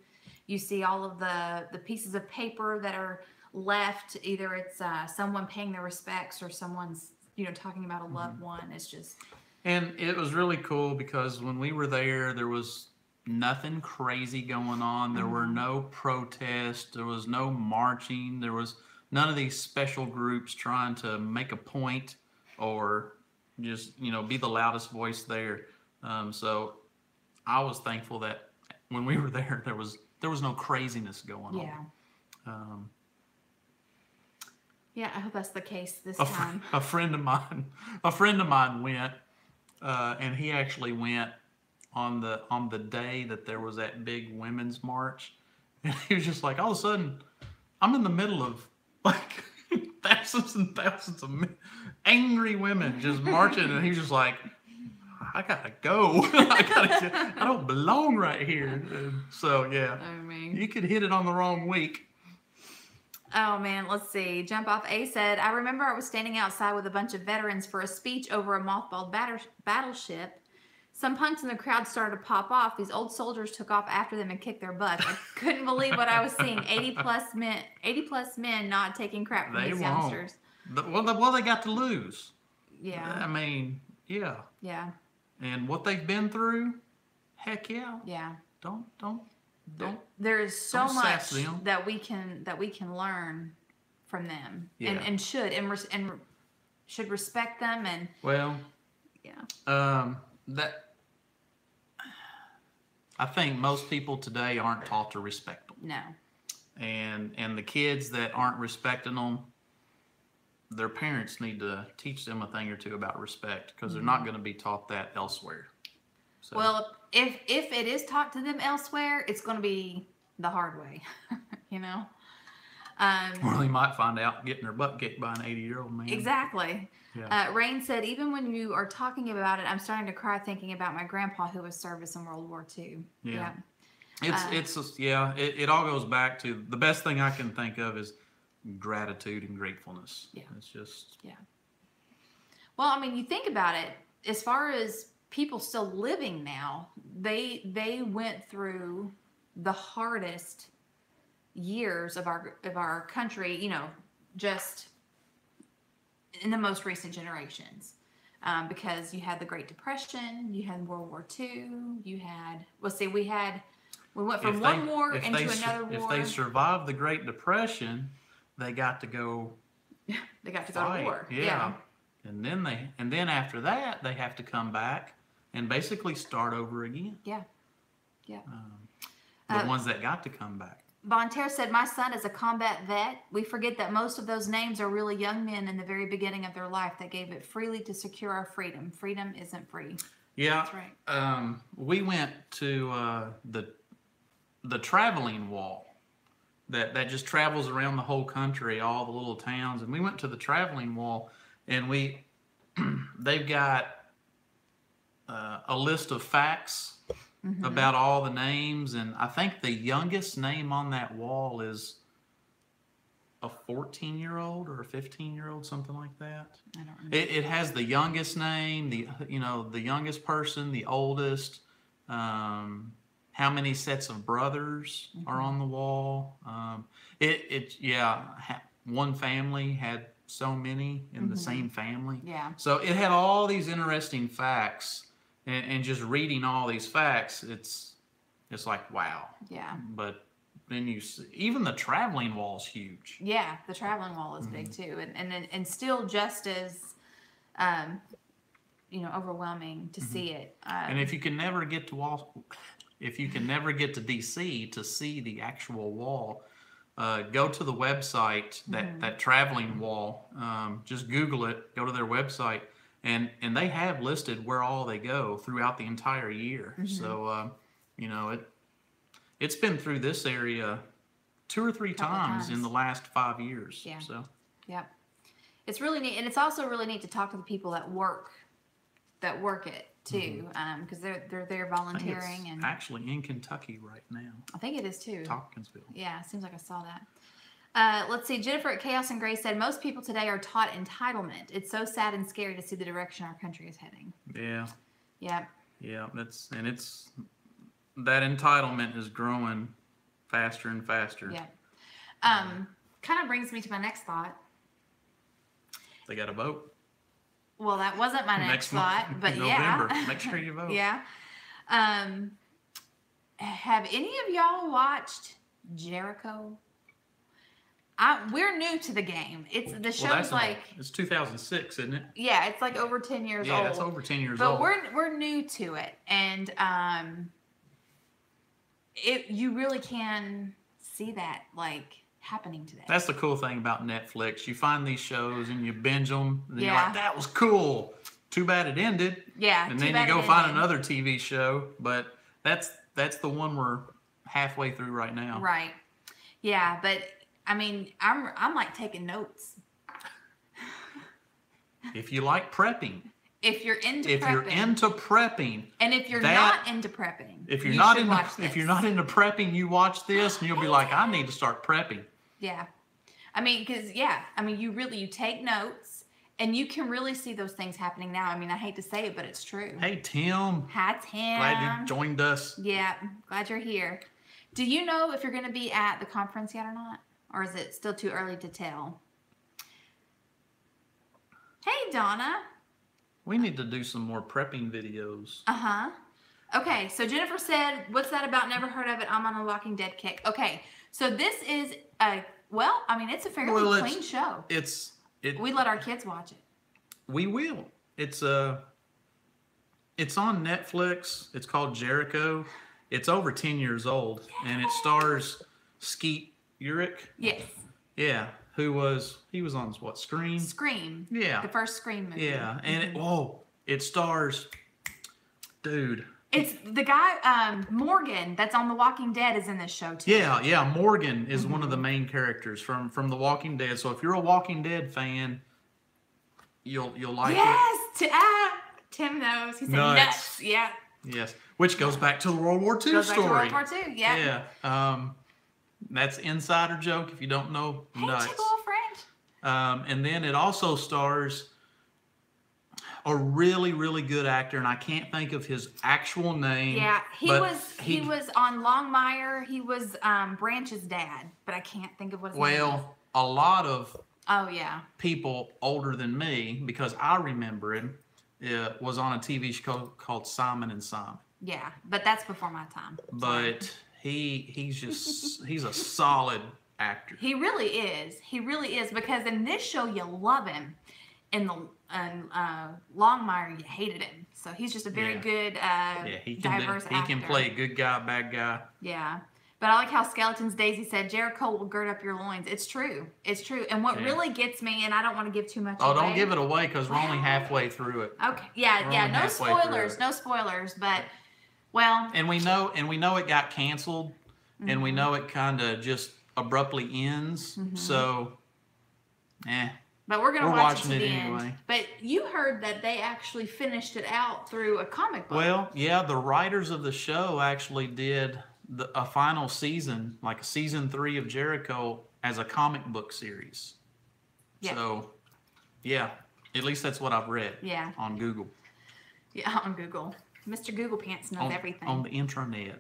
You see all of the pieces of paper that are left. Either it's someone paying their respects, or someone's talking about a loved one. It's just. And it was really cool because when we were there was nothing crazy going on. There were no protests. There was no marching. There was none of these special groups trying to make a point or just be the loudest voice there. So I was thankful that when we were there, there was no craziness going on. Yeah, I hope that's the case this time. A friend of mine went, and he actually went on the day that there was that big women's march, and he was just like, all of a sudden, I'm in the middle of like thousands and thousands of angry women just marching, and he's just like, I gotta go. I don't belong right here. And so yeah, you could hit it on the wrong week. Oh man, let's see. Jump Off A said, I remember I was standing outside with a bunch of veterans for a speech over a mothballed battleship. Some punks in the crowd started to pop off. These old soldiers took off after them and kicked their butts. I couldn't believe what I was seeing. 80 plus men not taking crap from these youngsters. Well, they got to lose. Yeah. I mean, yeah. Yeah. And what they've been through, heck yeah. Yeah. Don't. There is so much that we can learn from them, and should respect them, and that I think most people today aren't taught to respect them. No. And the kids that aren't respecting them, their parents need to teach them a thing or two about respect, because they're not going to be taught that elsewhere. So. Well, if it is taught to them elsewhere, it's going to be the hard way, Or they might find out getting their butt kicked by an 80-year-old man. Exactly. Yeah. Rain said, even when you are talking about it, I'm starting to cry thinking about my grandpa who was service in World War II. Yeah. It all goes back to the best thing I can think of is gratitude and gratefulness. Yeah. It's just. Yeah. Well, I mean, you think about it, as far as people still living now, they went through the hardest years of our country, just in the most recent generations, because you had the Great Depression, you had World War II, you had we went from one war into another war. If they survived the Great Depression, they got to go They got to go fight. to war. Yeah. And then after that, they have to come back and basically start over again. Yeah. Yeah. The ones that got to come back. Bonterre said, my son is a combat vet. We forget that most of those names are really young men in the very beginning of their life that gave it freely to secure our freedom. Freedom isn't free. Yeah. That's right. We went to the traveling wall that just travels around the whole country, all the little towns. And we went to the traveling wall, and they've got a list of facts about all the names, and I think the youngest name on that wall is a 14-year-old or a 15-year-old, something like that. I don't remember. It has the youngest name, the youngest person, the oldest, how many sets of brothers are on the wall. One family had so many in the same family. Yeah. So it had all these interesting facts, and just reading all these facts, it's like, wow. Yeah. But then you see, even the traveling wall's huge. Yeah, the traveling wall is big too, and still just as, overwhelming to see it. And if you can never get to DC to see the actual wall, go to the website, that traveling wall. Just Google it. Go to their website, and they have listed where all they go throughout the entire year. So it's been through this area 2 or 3 times in the last 5 years. Yeah. So. Yep. It's really neat, and it's also really neat to talk to the people that work it too, because they're there volunteering. I think it's and actually in Kentucky right now. I think it is too. Tompkinsville. Yeah, it seems like I saw that. Let's see. Jennifer at Chaos and Grace said, most people today are taught entitlement. It's so sad and scary to see the direction our country is heading. Yeah. Yep. Yeah, that entitlement is growing faster and faster. Yeah. Kind of brings me to my next thought. They got to vote. Well, that wasn't my next thought, but November. yeah. Make sure you vote. Yeah. Have any of y'all watched Jericho? We're new to the game. The show's it's 2006, isn't it? Yeah, it's like over 10 years old. Yeah, it's over 10 years but old. But we're new to it, and you really can see that happening today. That's the cool thing about Netflix. You find these shows and you binge them, and you're like, that was cool. Too bad it ended. Yeah. And then you go find another TV show, but that's the one we're halfway through right now. Right. Yeah, but I mean, I'm like taking notes. If you like prepping. If you're into prepping. And if you're not into prepping. If you're not into prepping, you watch this and you'll be like, I need to start prepping. Yeah. I mean, you take notes and you can really see those things happening now. I mean, I hate to say it, but it's true. Hey, Tim. Hi, Tim. Glad you joined us. Yeah. Glad you're here. Do you know if you're going to be at the conference yet or not? Or is it still too early to tell? Hey, Donna. We need to do some more prepping videos. Uh-huh. Okay, so Jennifer said, what's that about? Never heard of it. I'm on a Walking Dead kick. Okay, so this is it's a fairly clean show. We let our kids watch it. We will. It's on Netflix. It's called Jericho. It's over 10 years old, and it stars Skeet Ulrich. Yes. Yeah. He was on what, Scream? Scream. Yeah. The first Scream movie. Yeah, and it stars, dude. It's the guy Morgan that's on The Walking Dead is in this show too. Yeah. Morgan is one of the main characters from The Walking Dead. So if you're a Walking Dead fan, you'll like it. Yes. Tim knows. He said nuts. Yeah. Yes. Which goes back to the World War II story. World War II. Yeah. Yeah. That's insider joke if you don't know. Hey, nuts. Chick friend. And then it also stars a really, really good actor, and I can't think of his actual name. Yeah, he was on Longmire. He was Branch's dad, but I can't think of what his name is. Well, a lot of people older than me, because I remember him, was on a TV show called Simon and Simon. Yeah, but that's before my time. But he's a solid actor. He really is. He really is, because in this show you love him. In the Longmire, you hated him. So he's just a very good, diverse actor. He can play a good guy, bad guy. Yeah. But I like how Skeleton's Daisy said, Jericho will gird up your loins. It's true. It's true. And what really gets me, and I don't want to give too much away. Oh, don't give it away, because we're only halfway through it. Okay. Yeah. No spoilers. No spoilers. But, well. And we know it got canceled. And we know it kind of just abruptly ends. So, But we're going to watch it to the anyway. end. But you heard that they actually finished it out through a comic book. Well, yeah, the writers of the show actually did a final season, like a season 3 of Jericho, as a comic book series. Yeah. So, yeah, at least that's what I've read. Yeah. On Google. Yeah, on Google. Mr. Google Pants knows everything. On the intranet.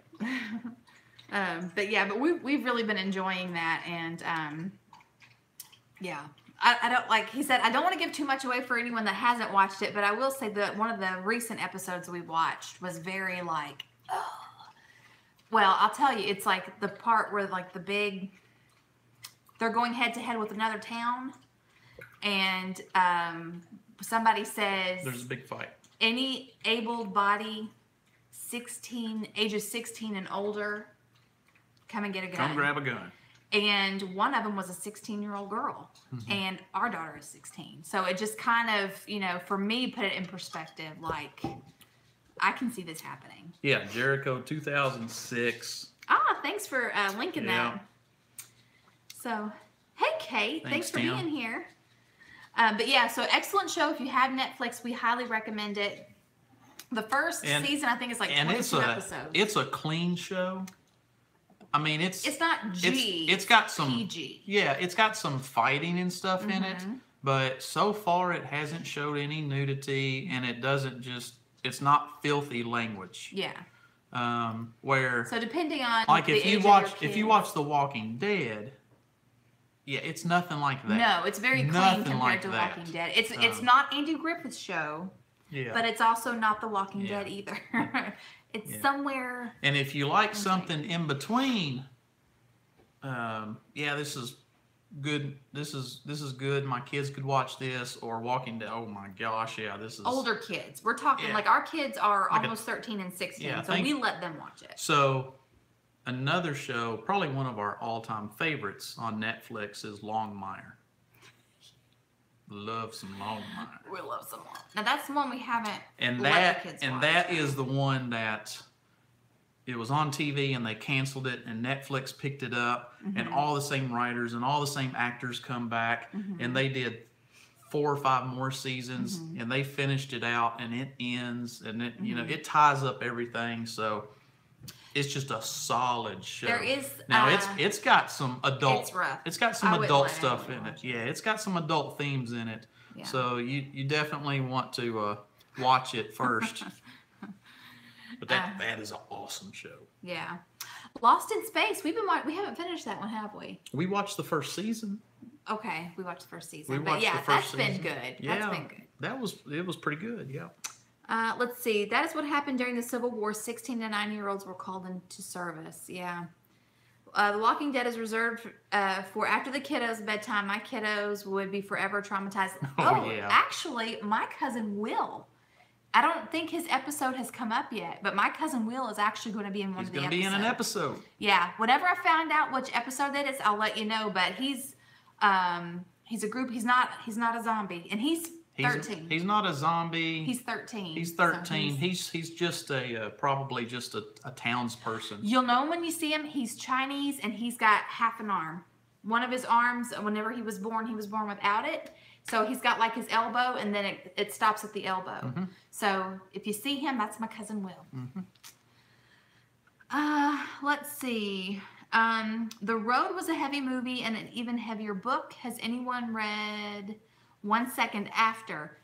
But we've really been enjoying that, and yeah. I don't, like he said, I don't want to give too much away for anyone that hasn't watched it, but I will say that one of the recent episodes we watched was very like, oh. Well, I'll tell you, it's like the part where like they're going head to head with another town, and somebody says there's a big fight. Any able-bodied ages 16 and older, come and get a gun. Come grab a gun. And one of them was a 16-year-old girl, and our daughter is 16. So it just kind of, for me, put it in perspective. Like, I can see this happening. Yeah, Jericho 2006. Thanks for linking that. So, hey, Kate, thanks for being here. But yeah, so excellent show. If you have Netflix, we highly recommend it. The first season, I think, is like 22 episodes. It's a clean show. I mean, it's not G. It's got some PG. Yeah, it's got some fighting and stuff in it, but so far it hasn't showed any nudity, and it's not filthy language. Yeah. So depending on like if you watch The Walking Dead, yeah, it's nothing like that. No, it's very clean compared to Walking Dead. It's not Andy Griffith's show. Yeah. But it's also not The Walking Dead either. It's somewhere. And if you like something in between, this is good. This is good. My kids could watch this, or Walking Dead. Oh my gosh, yeah, this is older kids. We're talking like our kids are almost 13 and 16, so we let them watch it. So another show, probably one of our all-time favorites on Netflix, is Longmire. Love some Longmire. We love some Longmire. Now that's the one we haven't. And that is the one that it was on TV and they canceled it, and Netflix picked it up, and all the same writers and all the same actors come back, and they did 4 or 5 more seasons, and they finished it out, and it ends, and it it ties up everything. So it's just a solid show. There is now it's got some adult. It's rough. It's got some adult stuff in it. Yeah, it's got some adult themes in it. Yeah. So you definitely want to watch it first. But that is an awesome show. Yeah, Lost in Space. We haven't finished that one, have we? We watched the first season. Okay, we watched the first season. That's been good. Yeah, that's been good. It was pretty good. Yeah. Let's see. That is what happened during the Civil War. 16 to 9-year-olds were called into service. Yeah. The Walking Dead is reserved for after the kiddos' bedtime. My kiddos would be forever traumatized. Yeah. Actually, my cousin Will. I don't think his episode has come up yet, but my cousin Will is actually going to be in one of the episodes. He's going to be in an episode. Yeah. Whenever I find out which episode that is, I'll let you know. But he's a group. He's not a zombie, and he's 13. He's not a zombie. He's 13. He's 13. So he's just probably just a townsperson. You'll know him when you see him. He's Chinese, and he's got half an arm. One of his arms, whenever he was born without it. So he's got like his elbow, and then it stops at the elbow. So if you see him, that's my cousin Will. Let's see. The Road was a heavy movie and an even heavier book. Has anyone read 1 Second After?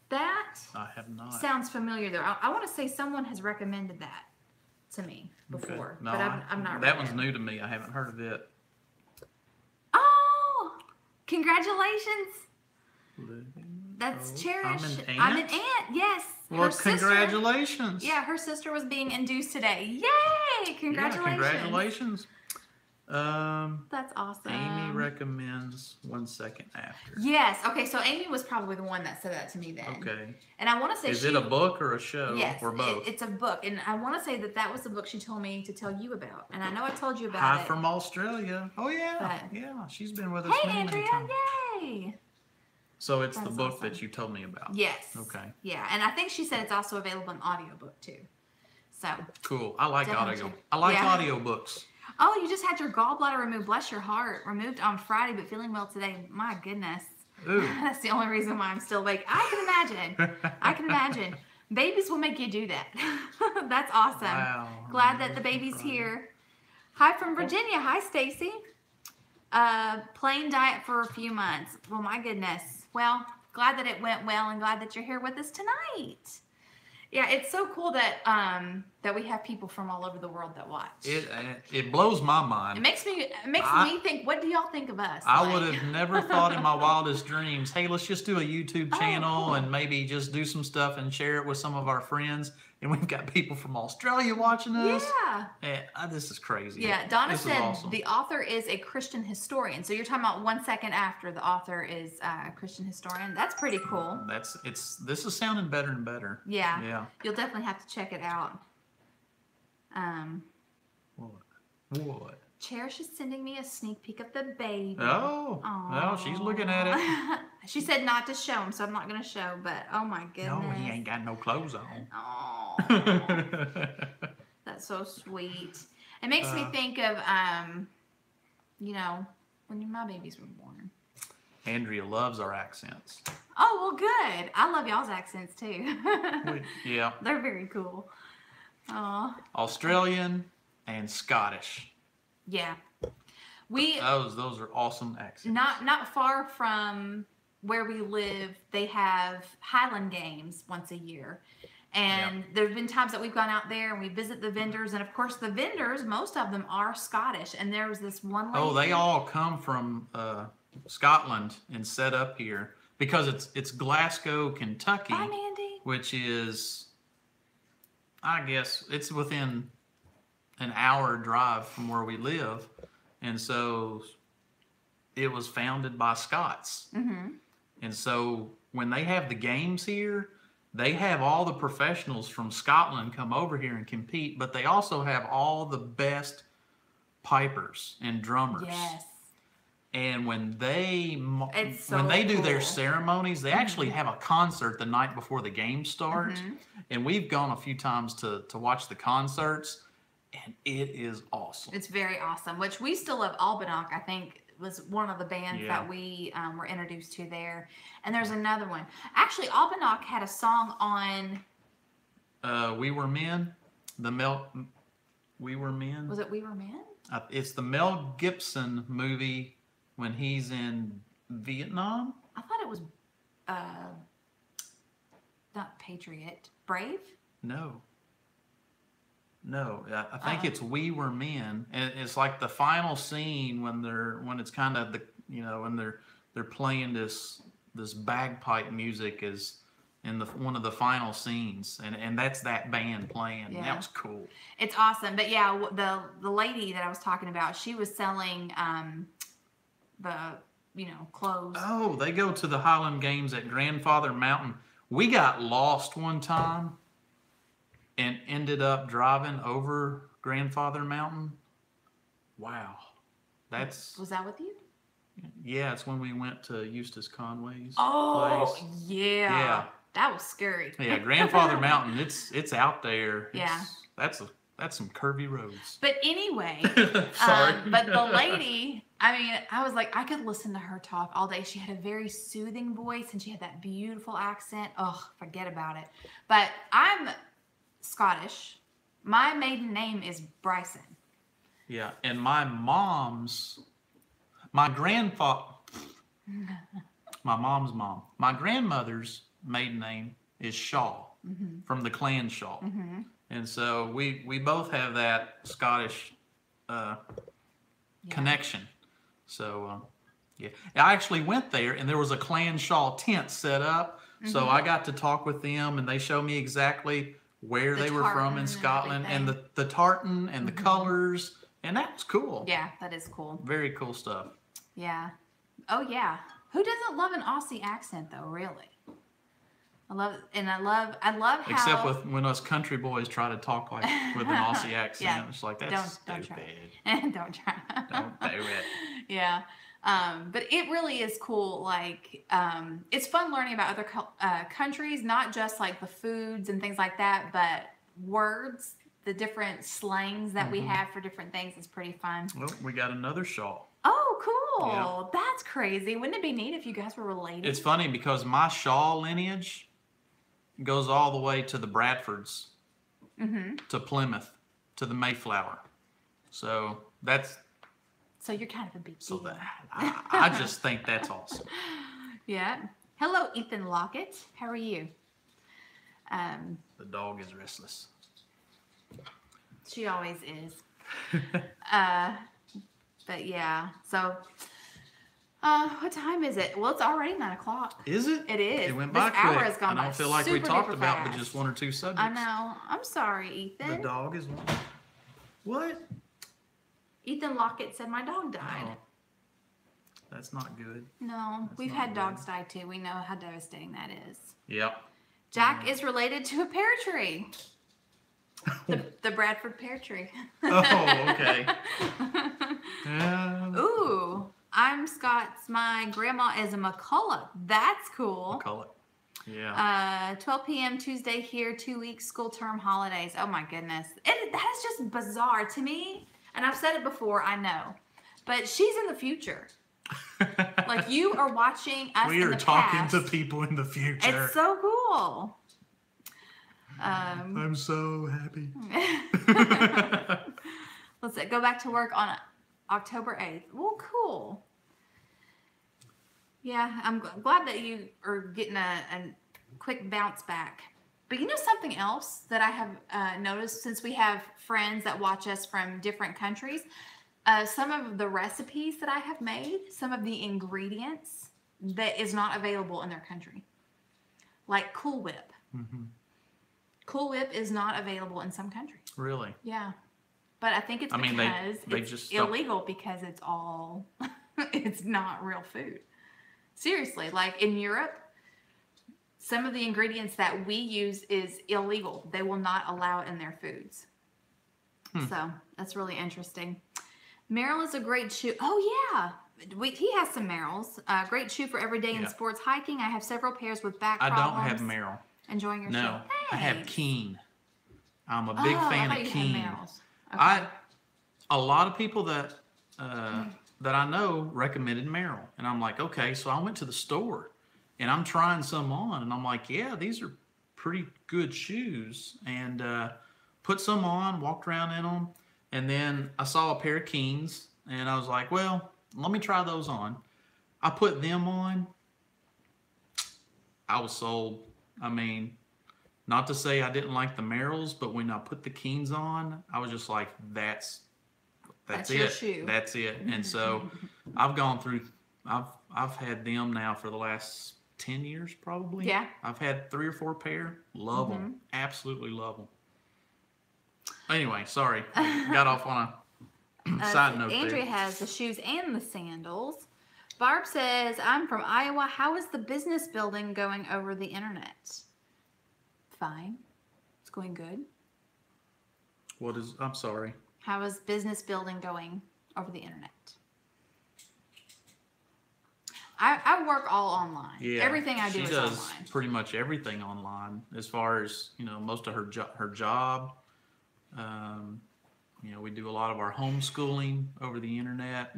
That I have not. Sounds familiar though. I want to say someone has recommended that to me before, okay. No, but I'm not. That one's new to me. I haven't heard of it. Oh, congratulations! That's Cherish. I'm an aunt. Yes. Well, congratulations. Her sister was being induced today. Yay! Congratulations. Yeah, congratulations. That's awesome. Amy recommends 1 second after. Yes. Okay. So Amy was probably the one that said that to me then. Okay. And I want to say Is it a book or a show? Yes, or both? it's a book, and I want to say that was the book she told me to tell you about, and I know I told you about Hi it. from Australia. Oh yeah, But, yeah. She's been with us hey, many Andrea! times. Yay! So it's That's the book awesome. that you told me about. Yes. Okay. Yeah, and I think she said it's also available in audiobook too. So. Cool. I like Definitely audio. check. I like Yeah. audiobooks. Oh, you just had your gallbladder removed. Bless your heart. Removed on Friday, but feeling well today. My goodness. Ooh. That's the only reason why I'm still awake. I can imagine. Babies will make you do that. That's awesome. Wow. Glad that the baby's here. Hi from Virginia. Hi, Stacy. Plain diet for a few months. Well, my goodness. Well, glad that it went well and glad that you're here with us tonight. Yeah, it's so cool that that we have people from all over the world that watch. It blows my mind. It makes me think. What do y'all think of us? I would have never thought in my wildest dreams, hey, let's just do a YouTube channel cool. and maybe just do some stuff and share it with some of our friends. And we've got people from Australia watching us. Yeah. And, this is crazy. Yeah. Donna This is said awesome. the author is a Christian historian. So you're talking about 1 second after the author is a Christian historian. That's pretty cool. This is sounding better and better. Yeah. Yeah. You'll definitely have to check it out. What? Cherish is sending me a sneak peek of the baby. Oh. Well, she's looking at it. She said not to show him, so I'm not going to show, but oh my goodness. No, he ain't got no clothes on. Oh, that's so sweet. It makes me think of, when my babies were born. Andrea loves our accents. Oh, well, good. I love y'all's accents, too. Yeah. They're very cool. Oh, Australian and Scottish. yeah. Those are awesome accents. Not far from where we live, they have Highland Games once a year. And there's been times that we've gone out there and we visit the vendors. And, of course, the vendors, most of them are Scottish. And there was this one lady. Oh, they all come from Scotland and set up here because it's Glasgow, Kentucky, Bye, Mandy. which is, I guess, it's within an hour drive from where we live. And so it was founded by Scots. Mm-hmm. And so when they have the games here, they have all the professionals from Scotland come over here and compete, but they also have all the best pipers and drummers. Yes. And when they do their cool. ceremonies, they actually have a concert the night before the games start. Mm-hmm. And we've gone a few times to watch the concerts, and it is awesome. It's very awesome, which we still love. Albanock, I think, was one of the bands that we were introduced to there. And there's another one. Actually, Albanock had a song on... We Were Men. We Were Men. Was it We Were Men? It's the Mel Gibson movie when he's in Vietnam. I thought it was not Patriot. Brave? No, I think it's We Were Men, and it's like the final scene when it's kind of when they're playing this bagpipe music is in one of the final scenes, and that's that band playing. Yeah. That was cool. It's awesome. But yeah, the lady that I was talking about, she was selling the clothes. Oh, they go to the Highland Games at Grandfather Mountain. We got lost one time and ended up driving over Grandfather Mountain. Wow. Was that with you? Yeah, it's when we went to Eustace Conway's place. Yeah. Yeah. That was scary. Yeah, Grandfather Mountain, it's out there. Yeah. That's some curvy roads. But anyway, Sorry. But the lady, I was like, I could listen to her talk all day. She had a very soothing voice and she had that beautiful accent. Oh, forget about it. But I'm Scottish. My maiden name is Bryson. Yeah, and my mom's grandmother's maiden name is Shaw, from the clan Shaw. Mm-hmm. And so we both have that Scottish connection. So, yeah. I actually went there, and there was a clan Shaw tent set up. Mm-hmm. So I got to talk with them, and they showed me exactly where they were from in Scotland, and the tartan and the colors. And that was cool. Yeah, that is cool. Very cool stuff. Yeah. Oh yeah. Who doesn't love an Aussie accent though? Really. I love how. Except when us country boys try to talk like with an Aussie accent, Yeah. it's like that's Don't stupid. try. Don't try. Don't do it. Yeah. But it really is cool. Like, it's fun learning about other countries, not just like the foods and things like that, but words, the different slangs that we have for different things is pretty fun. Well, we got another shawl. Oh, cool. Yeah. That's crazy. Wouldn't it be neat if you guys were related? It's funny because my shawl lineage goes all the way to the Bradfords, to Plymouth, to the Mayflower. So that's... So you're kind of a big deal. So I just think that's awesome. Yeah. Hello, Ethan Lockett. How are you? The dog is restless. She always is. But yeah. So, what time is it? Well, it's already 9 o'clock. Is it? It is. It went this by quick. hour has gone I don't by feel like we super talked duper about but fast. just one or two subjects. I know. I'm sorry, The Ethan. dog is one. What? Ethan Lockett said my dog died. Oh, that's not good. No, That's we've not had dogs good. die too. We know how devastating that is. Yep. Jack is related to a pear tree. The Bradford pear tree. Oh, okay. Yeah. Ooh, I'm Scott's. My grandma is a McCullough. That's cool. Call it. Yeah. 12 p.m. Tuesday here, 2 weeks school term holidays. Oh my goodness. That is just bizarre to me. And I've said it before, I know. But she's in the future. Like you are watching us We in are the talking past. to people in the future. It's so cool. I'm so happy. Let's go back to work on October 8th. Well, cool. Yeah, I'm glad that you are getting a quick bounce back. But you know something else that I have noticed since we have friends that watch us from different countries? Some of the recipes that I have made, some of the ingredients that is not available in their country. Like Cool Whip. Mm-hmm. Cool Whip is not available in some countries. Really? Yeah. But I think it's I mean, because they it's just don't- illegal because it's all, it's not real food. Seriously, like in Europe, some of the ingredients that we use is illegal. They will not allow it in their foods. So that's really interesting. Merrill is a great shoe. Oh, yeah. He has some Merrills. Great shoe for every day in sports hiking. I have several pairs with back I problems. don't have Merrill. Enjoying your shoe. No, I have Thanks. Keen. I'm a big Oh, fan I thought of you Keen. had Merrills. Okay. A lot of people that I know recommended Merrill, and I'm like, okay. So I went to the store, and I'm trying some on, and I'm like, yeah, these are pretty good shoes, and put some on, walked around in them, and then I saw a pair of Keens, and I was like, well, let me try those on. I put them on. I was sold. I mean, not to say I didn't like the Merrills, but when I put the Keens on, I was just like, that's That's it. your shoe. That's it. And so I've gone through, I've had them now for the last 10 years probably. Yeah. I've had 3 or 4 pair. Love them. Absolutely love them. Anyway, sorry. Got off on a side note Andrea there. has the shoes and the sandals. Barb says, I'm from Iowa. How is the business building going over the internet? Fine. It's going good. I'm sorry. How is business building going over the internet? I work all online. Yeah. Everything I do She is does online. pretty much everything online as far as, most of her job. We do a lot of our homeschooling over the internet.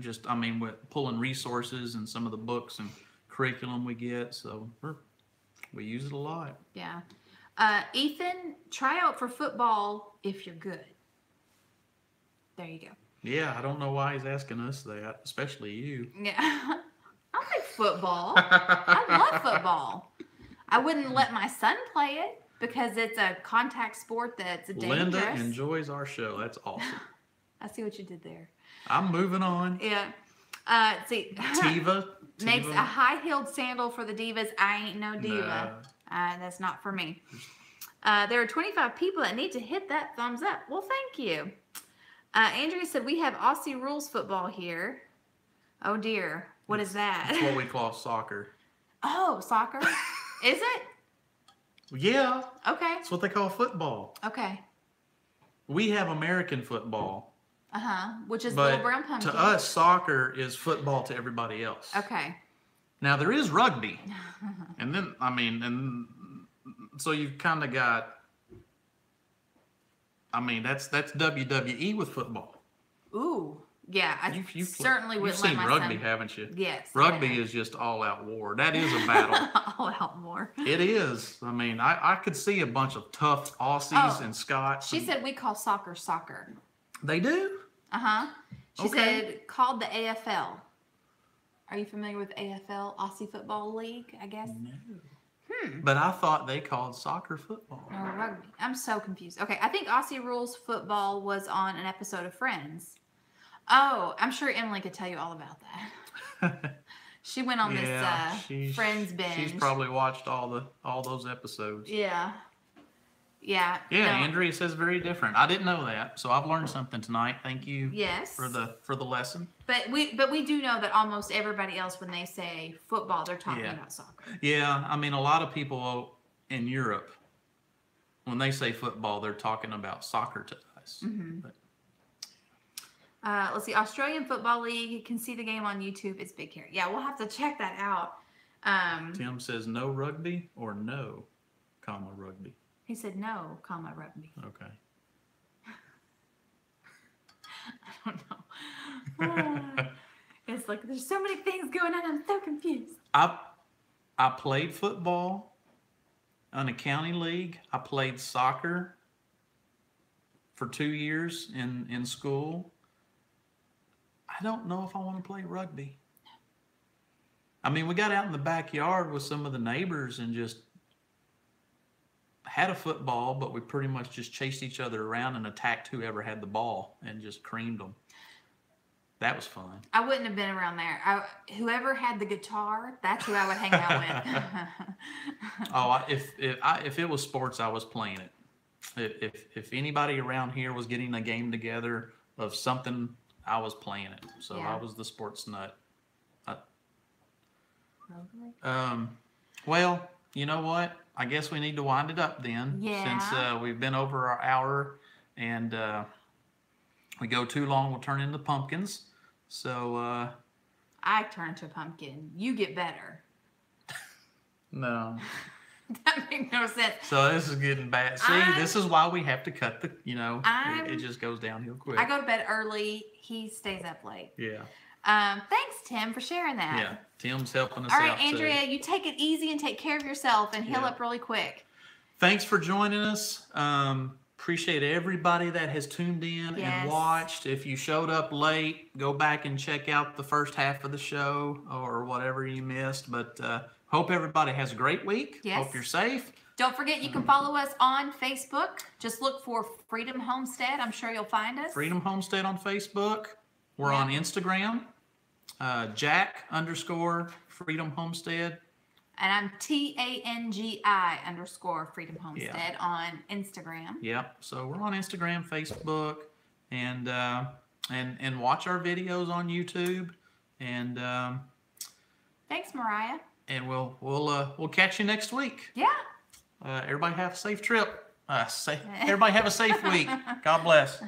With pulling resources and some of the books and curriculum we get. So we use it a lot. Yeah. Ethan, try out for football if you're good. There you go. Yeah, I don't know why he's asking us that, especially you. Yeah. I like football. I love football. I wouldn't let my son play it because it's a contact sport that's dangerous. Linda enjoys our show. That's awesome. I see what you did there. I'm moving on. Yeah. See. Tiva. Makes a high-heeled sandal for the divas. I ain't no diva. No. That's not for me. There are 25 people that need to hit that thumbs up. Well, thank you. Andrea said, we have Aussie rules football here. Oh, dear. What is that? That's what we call soccer. Oh, soccer? Is it? Yeah. Okay. That's what they call football. Okay. We have American football. Which is But Little Brown Pumpkin. to us, soccer is football to everybody else. Okay. Now, there is rugby. And then, and so you've kind of got, that's WWE with football. Ooh. Yeah, I certainly would You've let seen my rugby, son... haven't you? Yes. Rugby is just all-out war. That is a battle. All-out war. It is. I could see a bunch of tough Aussies and Scots. She said we call soccer soccer. They do? She said called the AFL. Are you familiar with AFL, Aussie Football League, I guess? No. But I thought they called soccer football. No, rugby. I'm so confused. Okay, I think Aussie Rules Football was on an episode of Friends. Oh, I'm sure Emily could tell you all about that. She went on this Friends binge. She's probably watched all those episodes. Yeah. Yeah. Yeah, no. Andrea says very different. I didn't know that, so I've learned something tonight. Thank you. Yes. For the lesson. But we do know that almost everybody else, when they say football, they're talking about soccer. Yeah, a lot of people in Europe, when they say football, they're talking about soccer to us. But, let's see. Australian Football League. You can see the game on YouTube. It's big here. Yeah, we'll have to check that out. Tim says no rugby or no, rugby. He said no, rugby. Okay. I don't know. It's like there's so many things going on. I'm so confused. I played football in a county league. I played soccer for 2 years in school. I don't know if I want to play rugby. We got out in the backyard with some of the neighbors and just had a football, but we pretty much just chased each other around and attacked whoever had the ball and just creamed them. That was fun. I wouldn't have been around there. Whoever had the guitar, that's who I would hang out with. If it was sports, I was playing it. If anybody around here was getting a game together of something, I was playing it. So I was the sports nut. Well, you know what? I guess we need to wind it up then. Yeah. Since we've been over our hour and we go too long, we'll turn into pumpkins. So I turn to a pumpkin. You get better. No. That makes no sense. So this is getting bad. See, this is why we have to cut the, it just goes downhill quick. I go to bed early. He stays up late. Yeah. Thanks, Tim, for sharing that. Yeah, Tim's helping us out. out. All right, Andrea, you take it easy and take care of yourself and heal up really quick. Thanks for joining us. Appreciate everybody that has tuned in and watched. If you showed up late, go back and check out the first half of the show or whatever you missed. But hope everybody has a great week. Yes. Hope you're safe. Don't forget, you can follow us on Facebook. Just look for Freedom Homestead. I'm sure you'll find us. Freedom Homestead on Facebook. We're on Instagram, Jack_Freedom Homestead. And I'm TANGI _Freedom Homestead on Instagram. Yep. So we're on Instagram, Facebook, and watch our videos on YouTube. And thanks, Mariah. And we'll catch you next week. Yeah. Everybody have a safe trip. Everybody have a safe week. God bless.